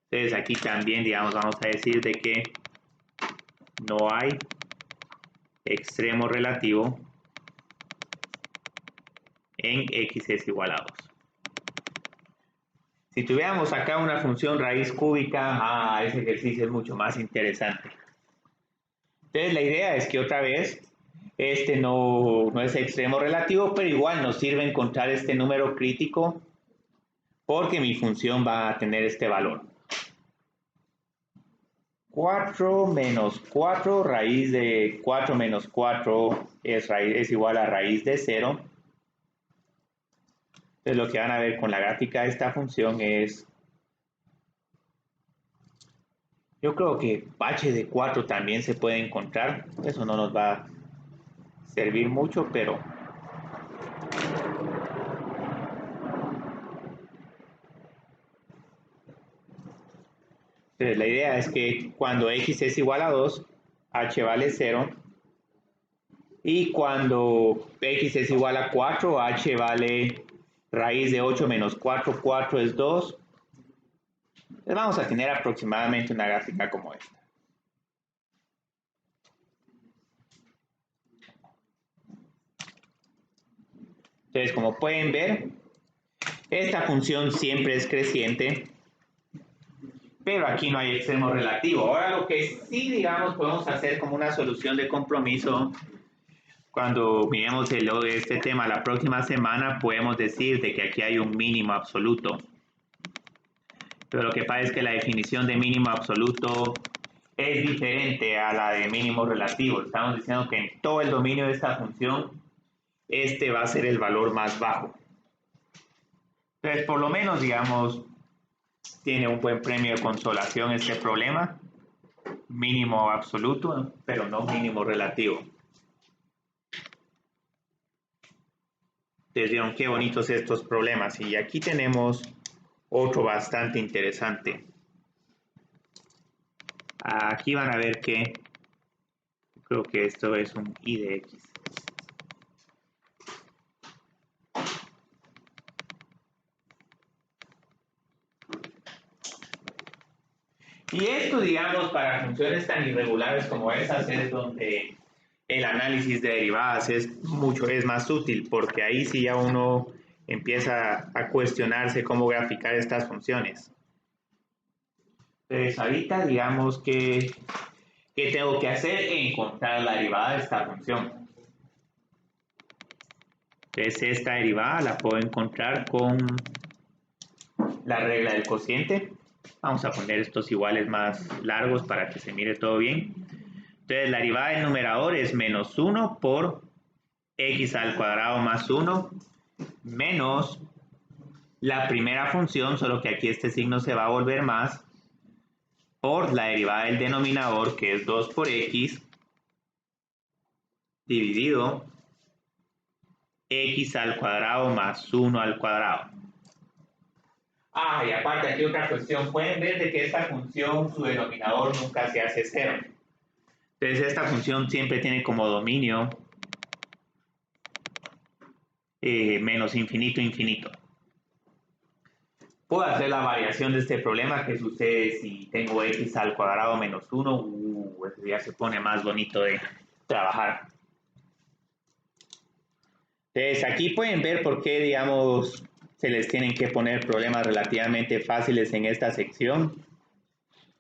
entonces aquí también, digamos, vamos a decir de que no hay extremo relativo en x es igual a 2. Si tuviéramos acá una función raíz cúbica, ese ejercicio es mucho más interesante. Entonces la idea es que otra vez, este no es extremo relativo, pero igual nos sirve encontrar este número crítico porque mi función va a tener este valor. 4 menos 4, raíz de 4 menos 4 es igual a raíz de 0. Entonces lo que van a ver con la gráfica de esta función es, yo creo que h de 4 también se puede encontrar, eso no nos va a servir mucho, pero entonces, la idea es que cuando x es igual a 2, h vale 0, y cuando x es igual a 4, h vale raíz de 8 menos 4, 4 es 2. Entonces vamos a tener aproximadamente una gráfica como esta. Entonces, como pueden ver, esta función siempre es creciente, pero aquí no hay extremo relativo. Ahora lo que sí, digamos, podemos hacer como una solución de compromiso, cuando miremos este tema la próxima semana, podemos decir de que aquí hay un mínimo absoluto. Pero lo que pasa es que la definición de mínimo absoluto es diferente a la de mínimo relativo. Estamos diciendo que en todo el dominio de esta función, este va a ser el valor más bajo. Entonces, por lo menos, digamos, tiene un buen premio de consolación este problema. Mínimo absoluto, pero no mínimo relativo. Ustedes vieron qué bonitos estos problemas. Y aquí tenemos otro bastante interesante. Aquí van a ver que creo que esto es un I de X. Y esto, digamos, para funciones tan irregulares como esas es donde el análisis de derivadas es más útil, porque ahí sí ya uno empieza a cuestionarse cómo graficar estas funciones. Entonces, ahorita digamos que ¿qué tengo que hacer? Encontrar la derivada de esta función. Entonces, esta derivada la puedo encontrar con la regla del cociente. Vamos a poner estos iguales más largos para que se mire todo bien. Entonces, la derivada del numerador es menos 1 por x al cuadrado más 1 menos la primera función, solo que aquí este signo se va a volver más, por la derivada del denominador, que es 2 por x, dividido x al cuadrado más 1 al cuadrado. Y aparte aquí otra cuestión, pueden ver de que esta función, su denominador nunca se hace 0. Entonces esta función siempre tiene como dominio menos infinito, infinito. Puedo hacer la variación de este problema que sucede si tengo x al cuadrado menos 1. Eso ya se pone más bonito de trabajar. Entonces aquí pueden ver por qué, digamos, se les tienen que poner problemas relativamente fáciles en esta sección.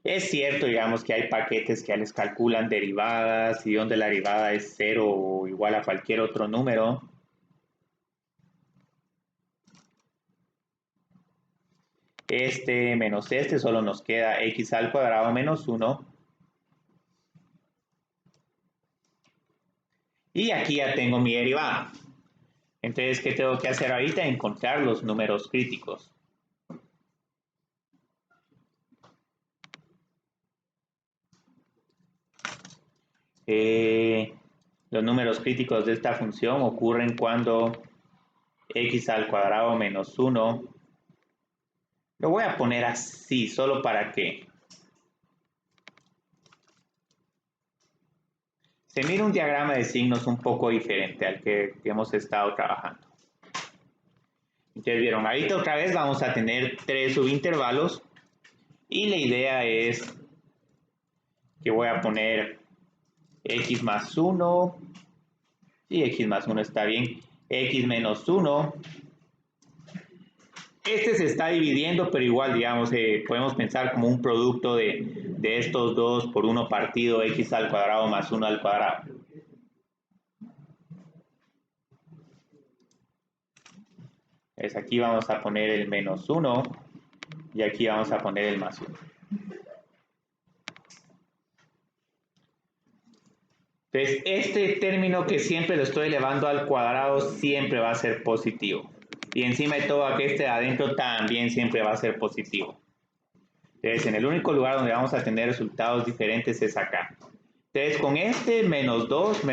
Es cierto, digamos, que hay paquetes que les calculan derivadas y donde la derivada es 0 o igual a cualquier otro número. Este menos este solo nos queda x al cuadrado menos 1. Y aquí ya tengo mi derivada. Entonces, ¿qué tengo que hacer ahorita? Encontrar los números críticos. Los números críticos de esta función ocurren cuando x al cuadrado menos 1. Lo voy a poner así, solo para que se mire un diagrama de signos un poco diferente al que hemos estado trabajando. Entonces vieron, ahorita otra vez vamos a tener 3 subintervalos y la idea es que voy a poner x más 1, sí, x más 1 está bien, x menos 1. Este se está dividiendo, pero igual, digamos, podemos pensar como un producto de estos dos por 1 partido x al cuadrado más 1 al cuadrado. Entonces aquí vamos a poner el menos 1 y aquí vamos a poner el más 1. Entonces, este término que siempre lo estoy elevando al cuadrado siempre va a ser positivo. Y encima de todo, aquí este de adentro también siempre va a ser positivo. Entonces, en el único lugar donde vamos a tener resultados diferentes es acá. Entonces, con este menos 2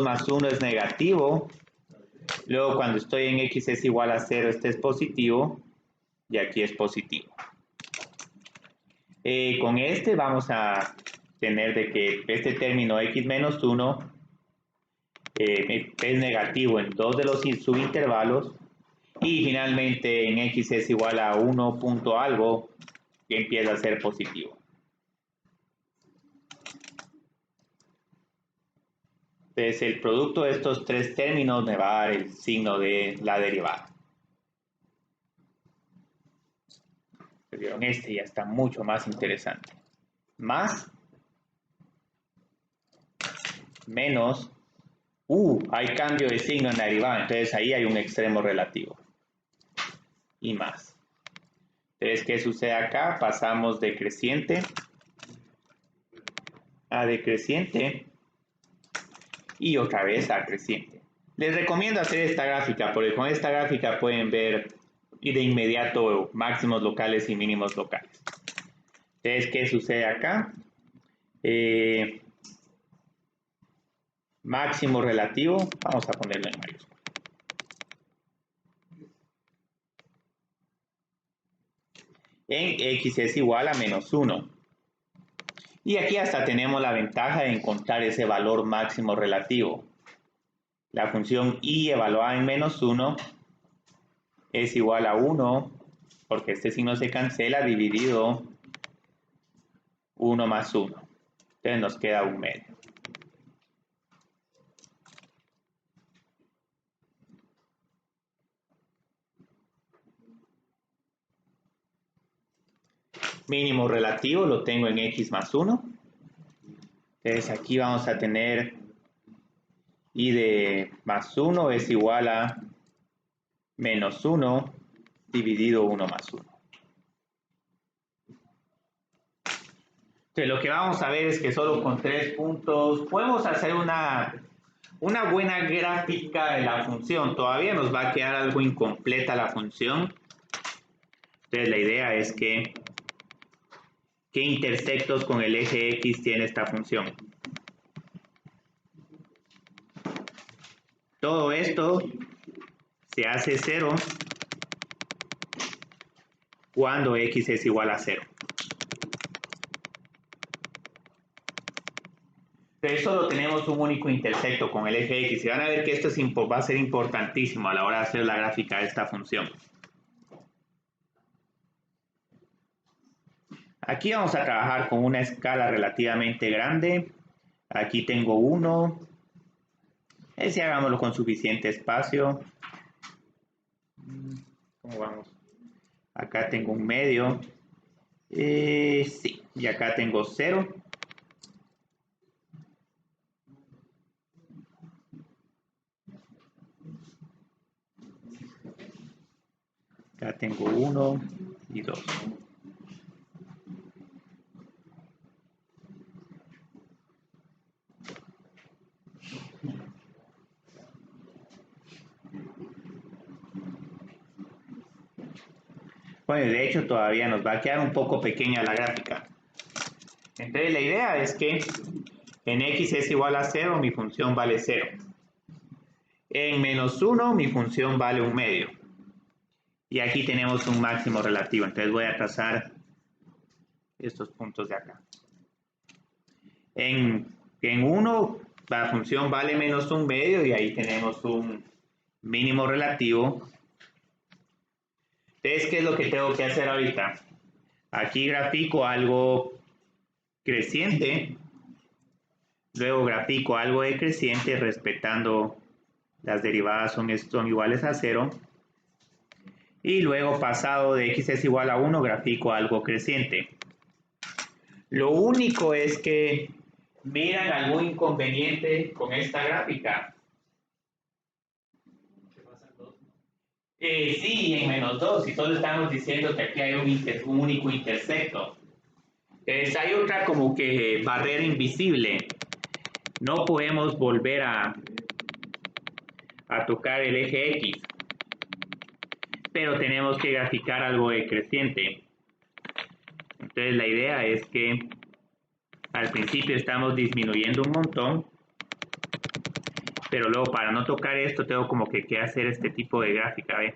más 1 es negativo. Luego, cuando estoy en x es igual a 0, este es positivo. Y aquí es positivo. Con este vamos a tener de que este término x menos 1 es negativo en 2 de los subintervalos y finalmente en x es igual a 1 punto algo que empieza a ser positivo. Entonces el producto de estos tres términos me va a dar el signo de la derivada. ¿Vieron? Este ya está mucho más interesante. Más, menos, hay cambio de signo en la derivada, entonces ahí hay un extremo relativo. Y más. Entonces, ¿qué sucede acá? Pasamos de creciente a decreciente y otra vez a creciente. Les recomiendo hacer esta gráfica porque con esta gráfica pueden ver de inmediato máximos locales y mínimos locales. Entonces, ¿qué sucede acá? Máximo relativo, vamos a ponerlo en mayúscula. En x es igual a menos 1. Y aquí hasta tenemos la ventaja de encontrar ese valor máximo relativo. La función y evaluada en menos 1 es igual a 1, porque este signo se cancela, dividido 1 más 1. Entonces nos queda 1 medio. Mínimo relativo lo tengo en x más 1. Entonces aquí vamos a tener y de más 1 es igual a menos 1 dividido 1 más 1. Entonces lo que vamos a ver es que solo con 3 puntos podemos hacer una buena gráfica de la función. Todavía nos va a quedar algo incompleta la función. Entonces la idea es que ¿qué intersectos con el eje X tiene esta función? Todo esto se hace 0 cuando X es igual a 0. Entonces solo tenemos un único intersecto con el eje X y van a ver que esto va a ser importantísimo a la hora de hacer la gráfica de esta función. Aquí vamos a trabajar con una escala relativamente grande. Aquí tengo 1. Si hagámoslo con suficiente espacio. ¿Cómo vamos? Acá tengo un medio. Sí, y acá tengo 0. Acá tengo 1 y 2. Bueno, de hecho todavía nos va a quedar un poco pequeña la gráfica. Entonces la idea es que En x es igual a 0, mi función vale 0. En menos 1, mi función vale 1/2. Y aquí tenemos un máximo relativo. Entonces voy a trazar estos puntos de acá. En 1, la función vale menos 1/2 y ahí tenemos un mínimo relativo. Entonces, ¿qué es lo que tengo que hacer ahorita? Aquí grafico algo creciente, luego grafico algo decreciente respetando las derivadas son iguales a 0. Y luego pasado de x es igual a 1, grafico algo creciente. Lo único es que miran algún inconveniente con esta gráfica. Sí, en menos 2, y solo estamos diciendo que aquí hay un único intersecto. Hay otra como que barrera invisible. No podemos volver a tocar el eje X, pero tenemos que graficar algo decreciente. Entonces la idea es que al principio estamos disminuyendo un montón, pero luego para no tocar esto tengo como que hacer este tipo de gráfica, ¿ve?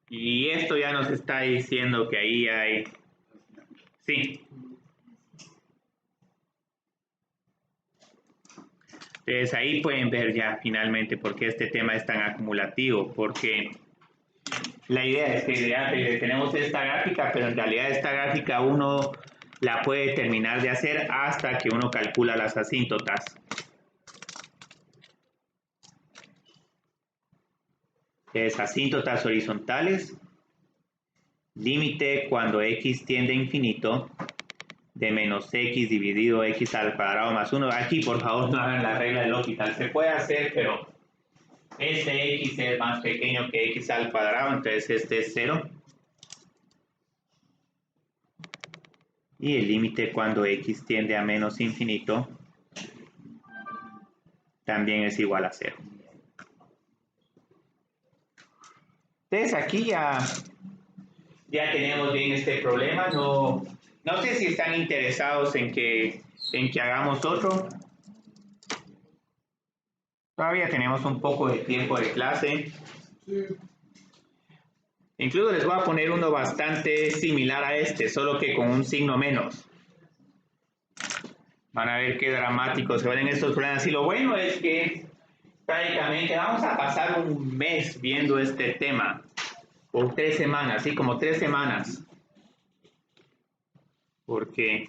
Y esto ya nos está diciendo que ahí hay... Sí. Entonces ahí pueden ver ya finalmente por qué este tema es tan acumulativo, porque la idea es que ya tenemos esta gráfica, pero en realidad esta gráfica uno la puede terminar de hacer hasta que uno calcula las asíntotas. Entonces, asíntotas horizontales, límite cuando x tiende a infinito de menos x dividido x al cuadrado más 1. Aquí, por favor, no hagan la regla del L'Hopital. Se puede hacer, pero este x es más pequeño que x al cuadrado, entonces este es 0. Y el límite cuando x tiende a menos infinito también es igual a 0. Entonces aquí ya tenemos bien este problema. No sé si están interesados en que hagamos otro. Todavía tenemos un poco de tiempo de clase. Sí. Incluso les voy a poner uno bastante similar a este, solo que con un signo menos. Van a ver qué dramáticos se ven estos problemas. Y lo bueno es que prácticamente vamos a pasar un mes viendo este tema. Por 3 semanas, sí, como 3 semanas. Porque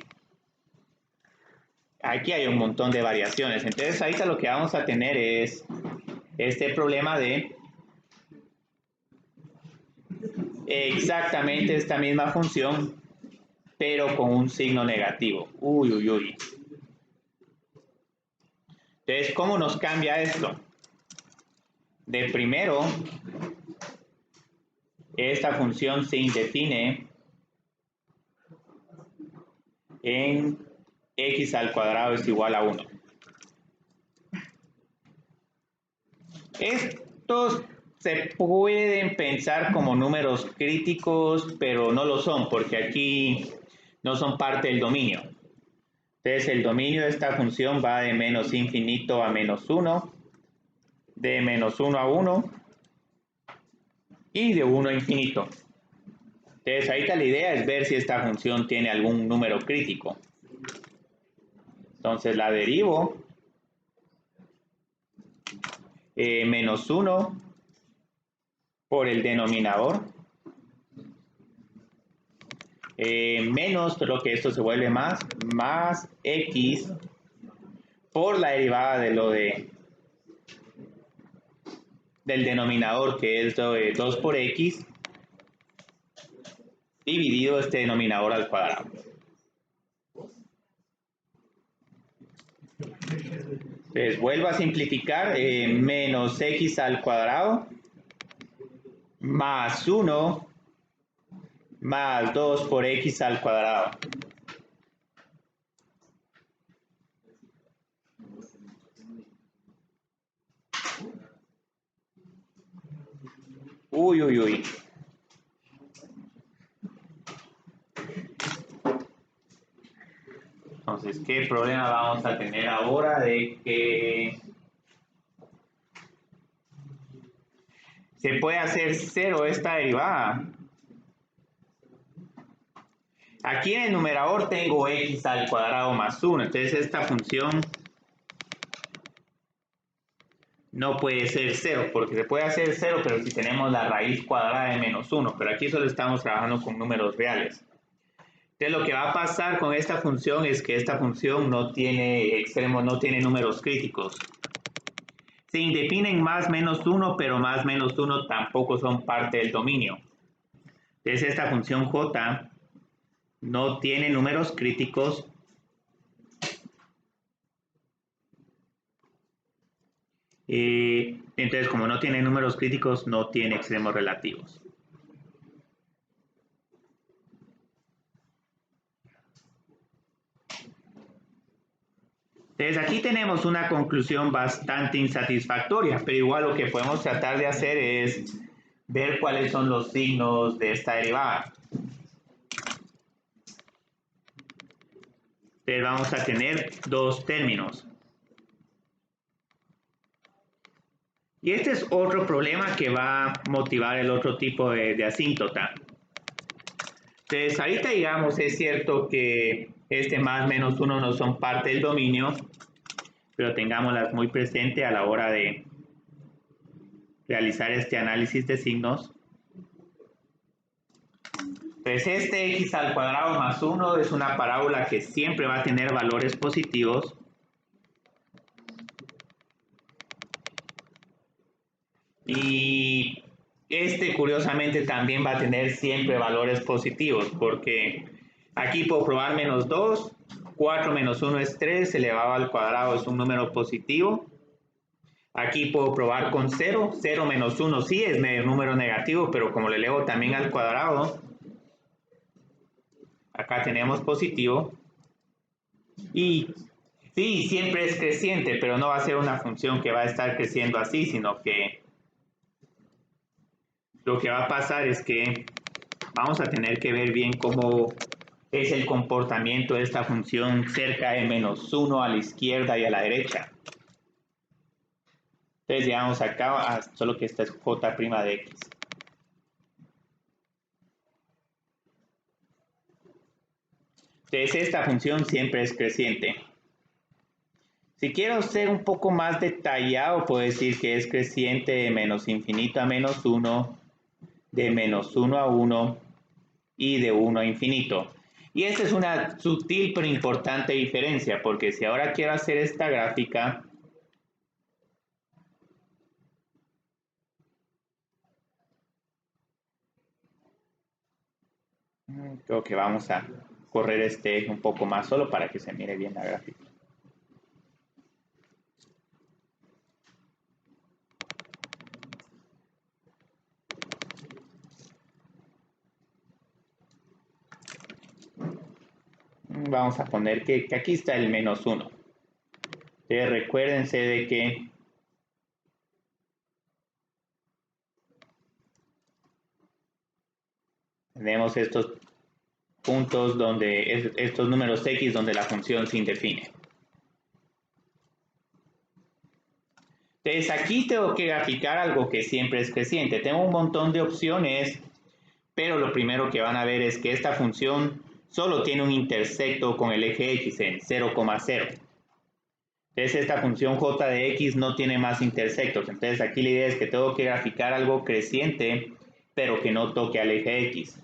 aquí hay un montón de variaciones. Entonces ahorita lo que vamos a tener es este problema de exactamente esta misma función, pero con un signo negativo. Uy, uy, uy. Entonces, ¿cómo nos cambia esto? De primero, esta función se indefine en x al cuadrado es igual a 1. Estos se pueden pensar como números críticos, pero no lo son, porque aquí no son parte del dominio. Entonces, el dominio de esta función va de menos infinito a menos 1, de menos 1 a 1 y de 1 a infinito. Entonces, ahorita la idea es ver si esta función tiene algún número crítico. Entonces, la derivo menos 1 por el denominador menos, pero que esto se vuelve más x por la derivada de del denominador, que es 2 por x dividido este denominador al cuadrado. Entonces vuelvo a simplificar, menos x al cuadrado más 1 más 2 por x al cuadrado. Uy, uy, uy. Entonces ¿qué problema vamos a tener ahora de que se puede hacer cero esta derivada? Aquí en el numerador tengo x al cuadrado más 1, entonces esta función no puede ser 0, porque se puede hacer 0, pero si tenemos la raíz cuadrada de menos 1, pero aquí solo estamos trabajando con números reales. Entonces lo que va a pasar con esta función es que esta función no tiene extremos, no tiene números críticos. Se indefinen más menos 1, pero más menos 1 tampoco son parte del dominio. Entonces esta función j no tiene números críticos. Entonces, como no tiene números críticos, no tiene extremos relativos. Entonces, aquí tenemos una conclusión bastante insatisfactoria, pero igual lo que podemos tratar de hacer es ver cuáles son los signos de esta derivada. Entonces, vamos a tener dos términos. Y este es otro problema que va a motivar el otro tipo de asíntota. Entonces, ahorita digamos, es cierto que este más menos 1 no son parte del dominio, pero tengámoslas muy presente a la hora de realizar este análisis de signos. Pues este x al cuadrado más 1 es una parábola que siempre va a tener valores positivos. Y este curiosamente también va a tener siempre valores positivos, porque aquí puedo probar menos 2, 4 menos 1 es 3, elevado al cuadrado es un número positivo. Aquí puedo probar con 0, 0 menos 1 sí es un número negativo, pero como le elevo también al cuadrado, acá tenemos positivo. Y sí, siempre es creciente, pero no va a ser una función que va a estar creciendo así, sino que lo que va a pasar es que vamos a tener que ver bien cómo es el comportamiento de esta función cerca de menos 1 a la izquierda y a la derecha. Entonces llegamos acá, solo que esta es j' de x. Entonces esta función siempre es creciente. Si quiero ser un poco más detallado, puedo decir que es creciente de menos infinito a menos 1, de menos 1 a 1 y de 1 a infinito. Y esa es una sutil pero importante diferencia, porque si ahora quiero hacer esta gráfica, creo que vamos a correr este eje un poco más solo para que se mire bien la gráfica. Vamos a poner que aquí está el menos 1. Entonces recuérdense de que tenemos estos puntos donde estos números x donde la función se indefine. Entonces aquí tengo que graficar algo que siempre es creciente. Tengo un montón de opciones, pero lo primero que van a ver es que esta función solo tiene un intersecto con el eje x en 0,0. Entonces esta función j de x no tiene más intersectos. Entonces aquí la idea es que tengo que graficar algo creciente, pero que no toque al eje x.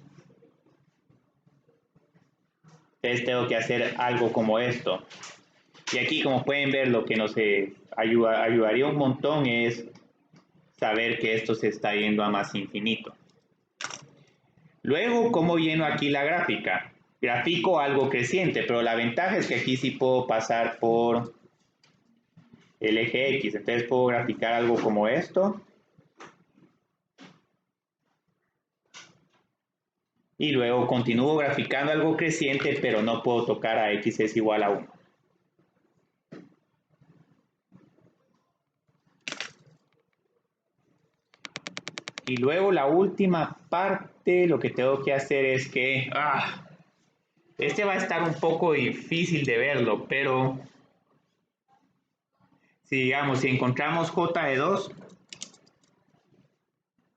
Entonces tengo que hacer algo como esto. Y aquí, como pueden ver, lo que nos ayudaría un montón es saber que esto se está yendo a más infinito. Luego, ¿cómo lleno aquí la gráfica? Grafico algo creciente, pero la ventaja es que aquí sí puedo pasar por el eje X. Entonces puedo graficar algo como esto. Y luego continúo graficando algo creciente, pero no puedo tocar a X es igual a 1. Y luego la última parte, lo que tengo que hacer es que Este va a estar un poco difícil de verlo, pero si digamos, si encontramos j de 2,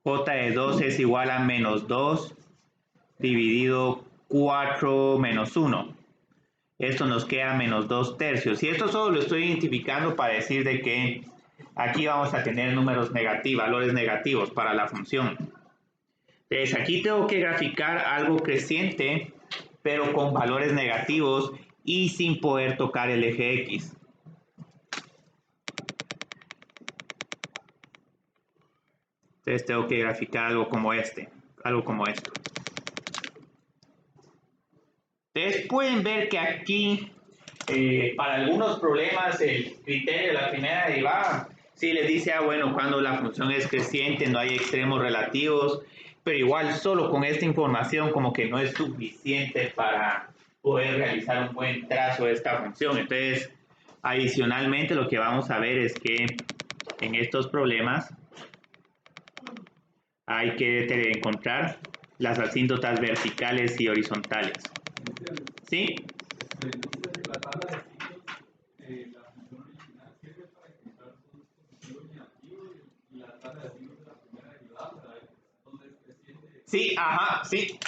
j de 2 es igual a menos 2 dividido 4 menos 1. Esto nos queda menos 2 tercios. Y esto solo lo estoy identificando para decir de que aquí vamos a tener números negativos, valores negativos para la función. Entonces aquí tengo que graficar algo creciente, pero con valores negativos y sin poder tocar el eje X. Entonces tengo que graficar algo como este, algo como esto. Ustedes pueden ver que aquí, para algunos problemas, el criterio de la primera derivada, sí les dice, bueno, cuando la función es creciente no hay extremos relativos, pero igual solo con esta información como que no es suficiente para poder realizar un buen trazo de esta función. Entonces, adicionalmente lo que vamos a ver es que en estos problemas hay que encontrar las asíntotas verticales y horizontales. ¿Sí? La tabla de signos, la función original sirve para encontrar un positivo y negativo y la tabla de signos de la primera derivada para ver dónde es creciente. Sí, ajá, sí.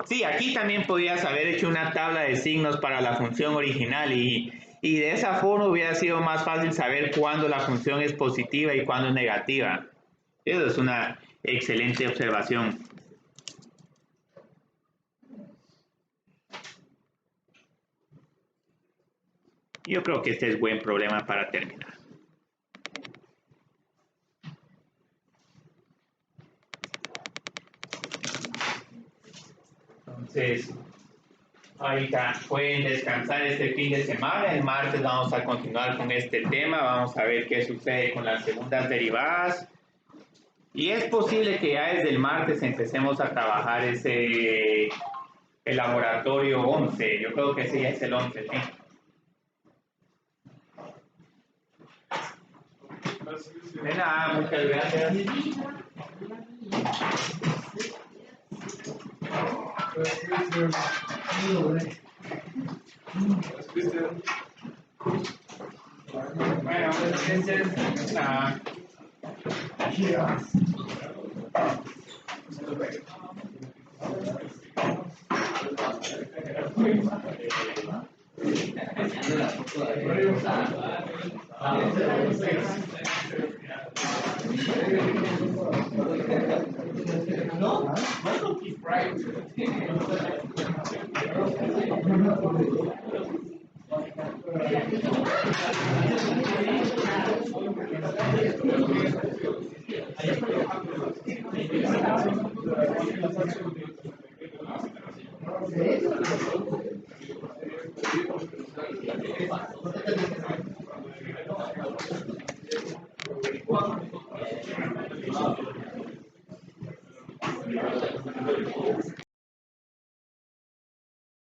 Sí, aquí también podrías haber hecho una tabla de signos para la función original y de esa forma hubiera sido más fácil saber cuándo la función es positiva y cuándo es negativa. Eso es una excelente observación. Yo creo que este es buen problema para terminar. Entonces, ahorita pueden descansar este fin de semana. El martes vamos a continuar con este tema. Vamos a ver qué sucede con las segundas derivadas. Y es posible que ya desde el martes empecemos a trabajar el laboratorio 11. Yo creo que ese ya es el 11, ¿sí? De nada, muchas gracias. Bueno, entonces,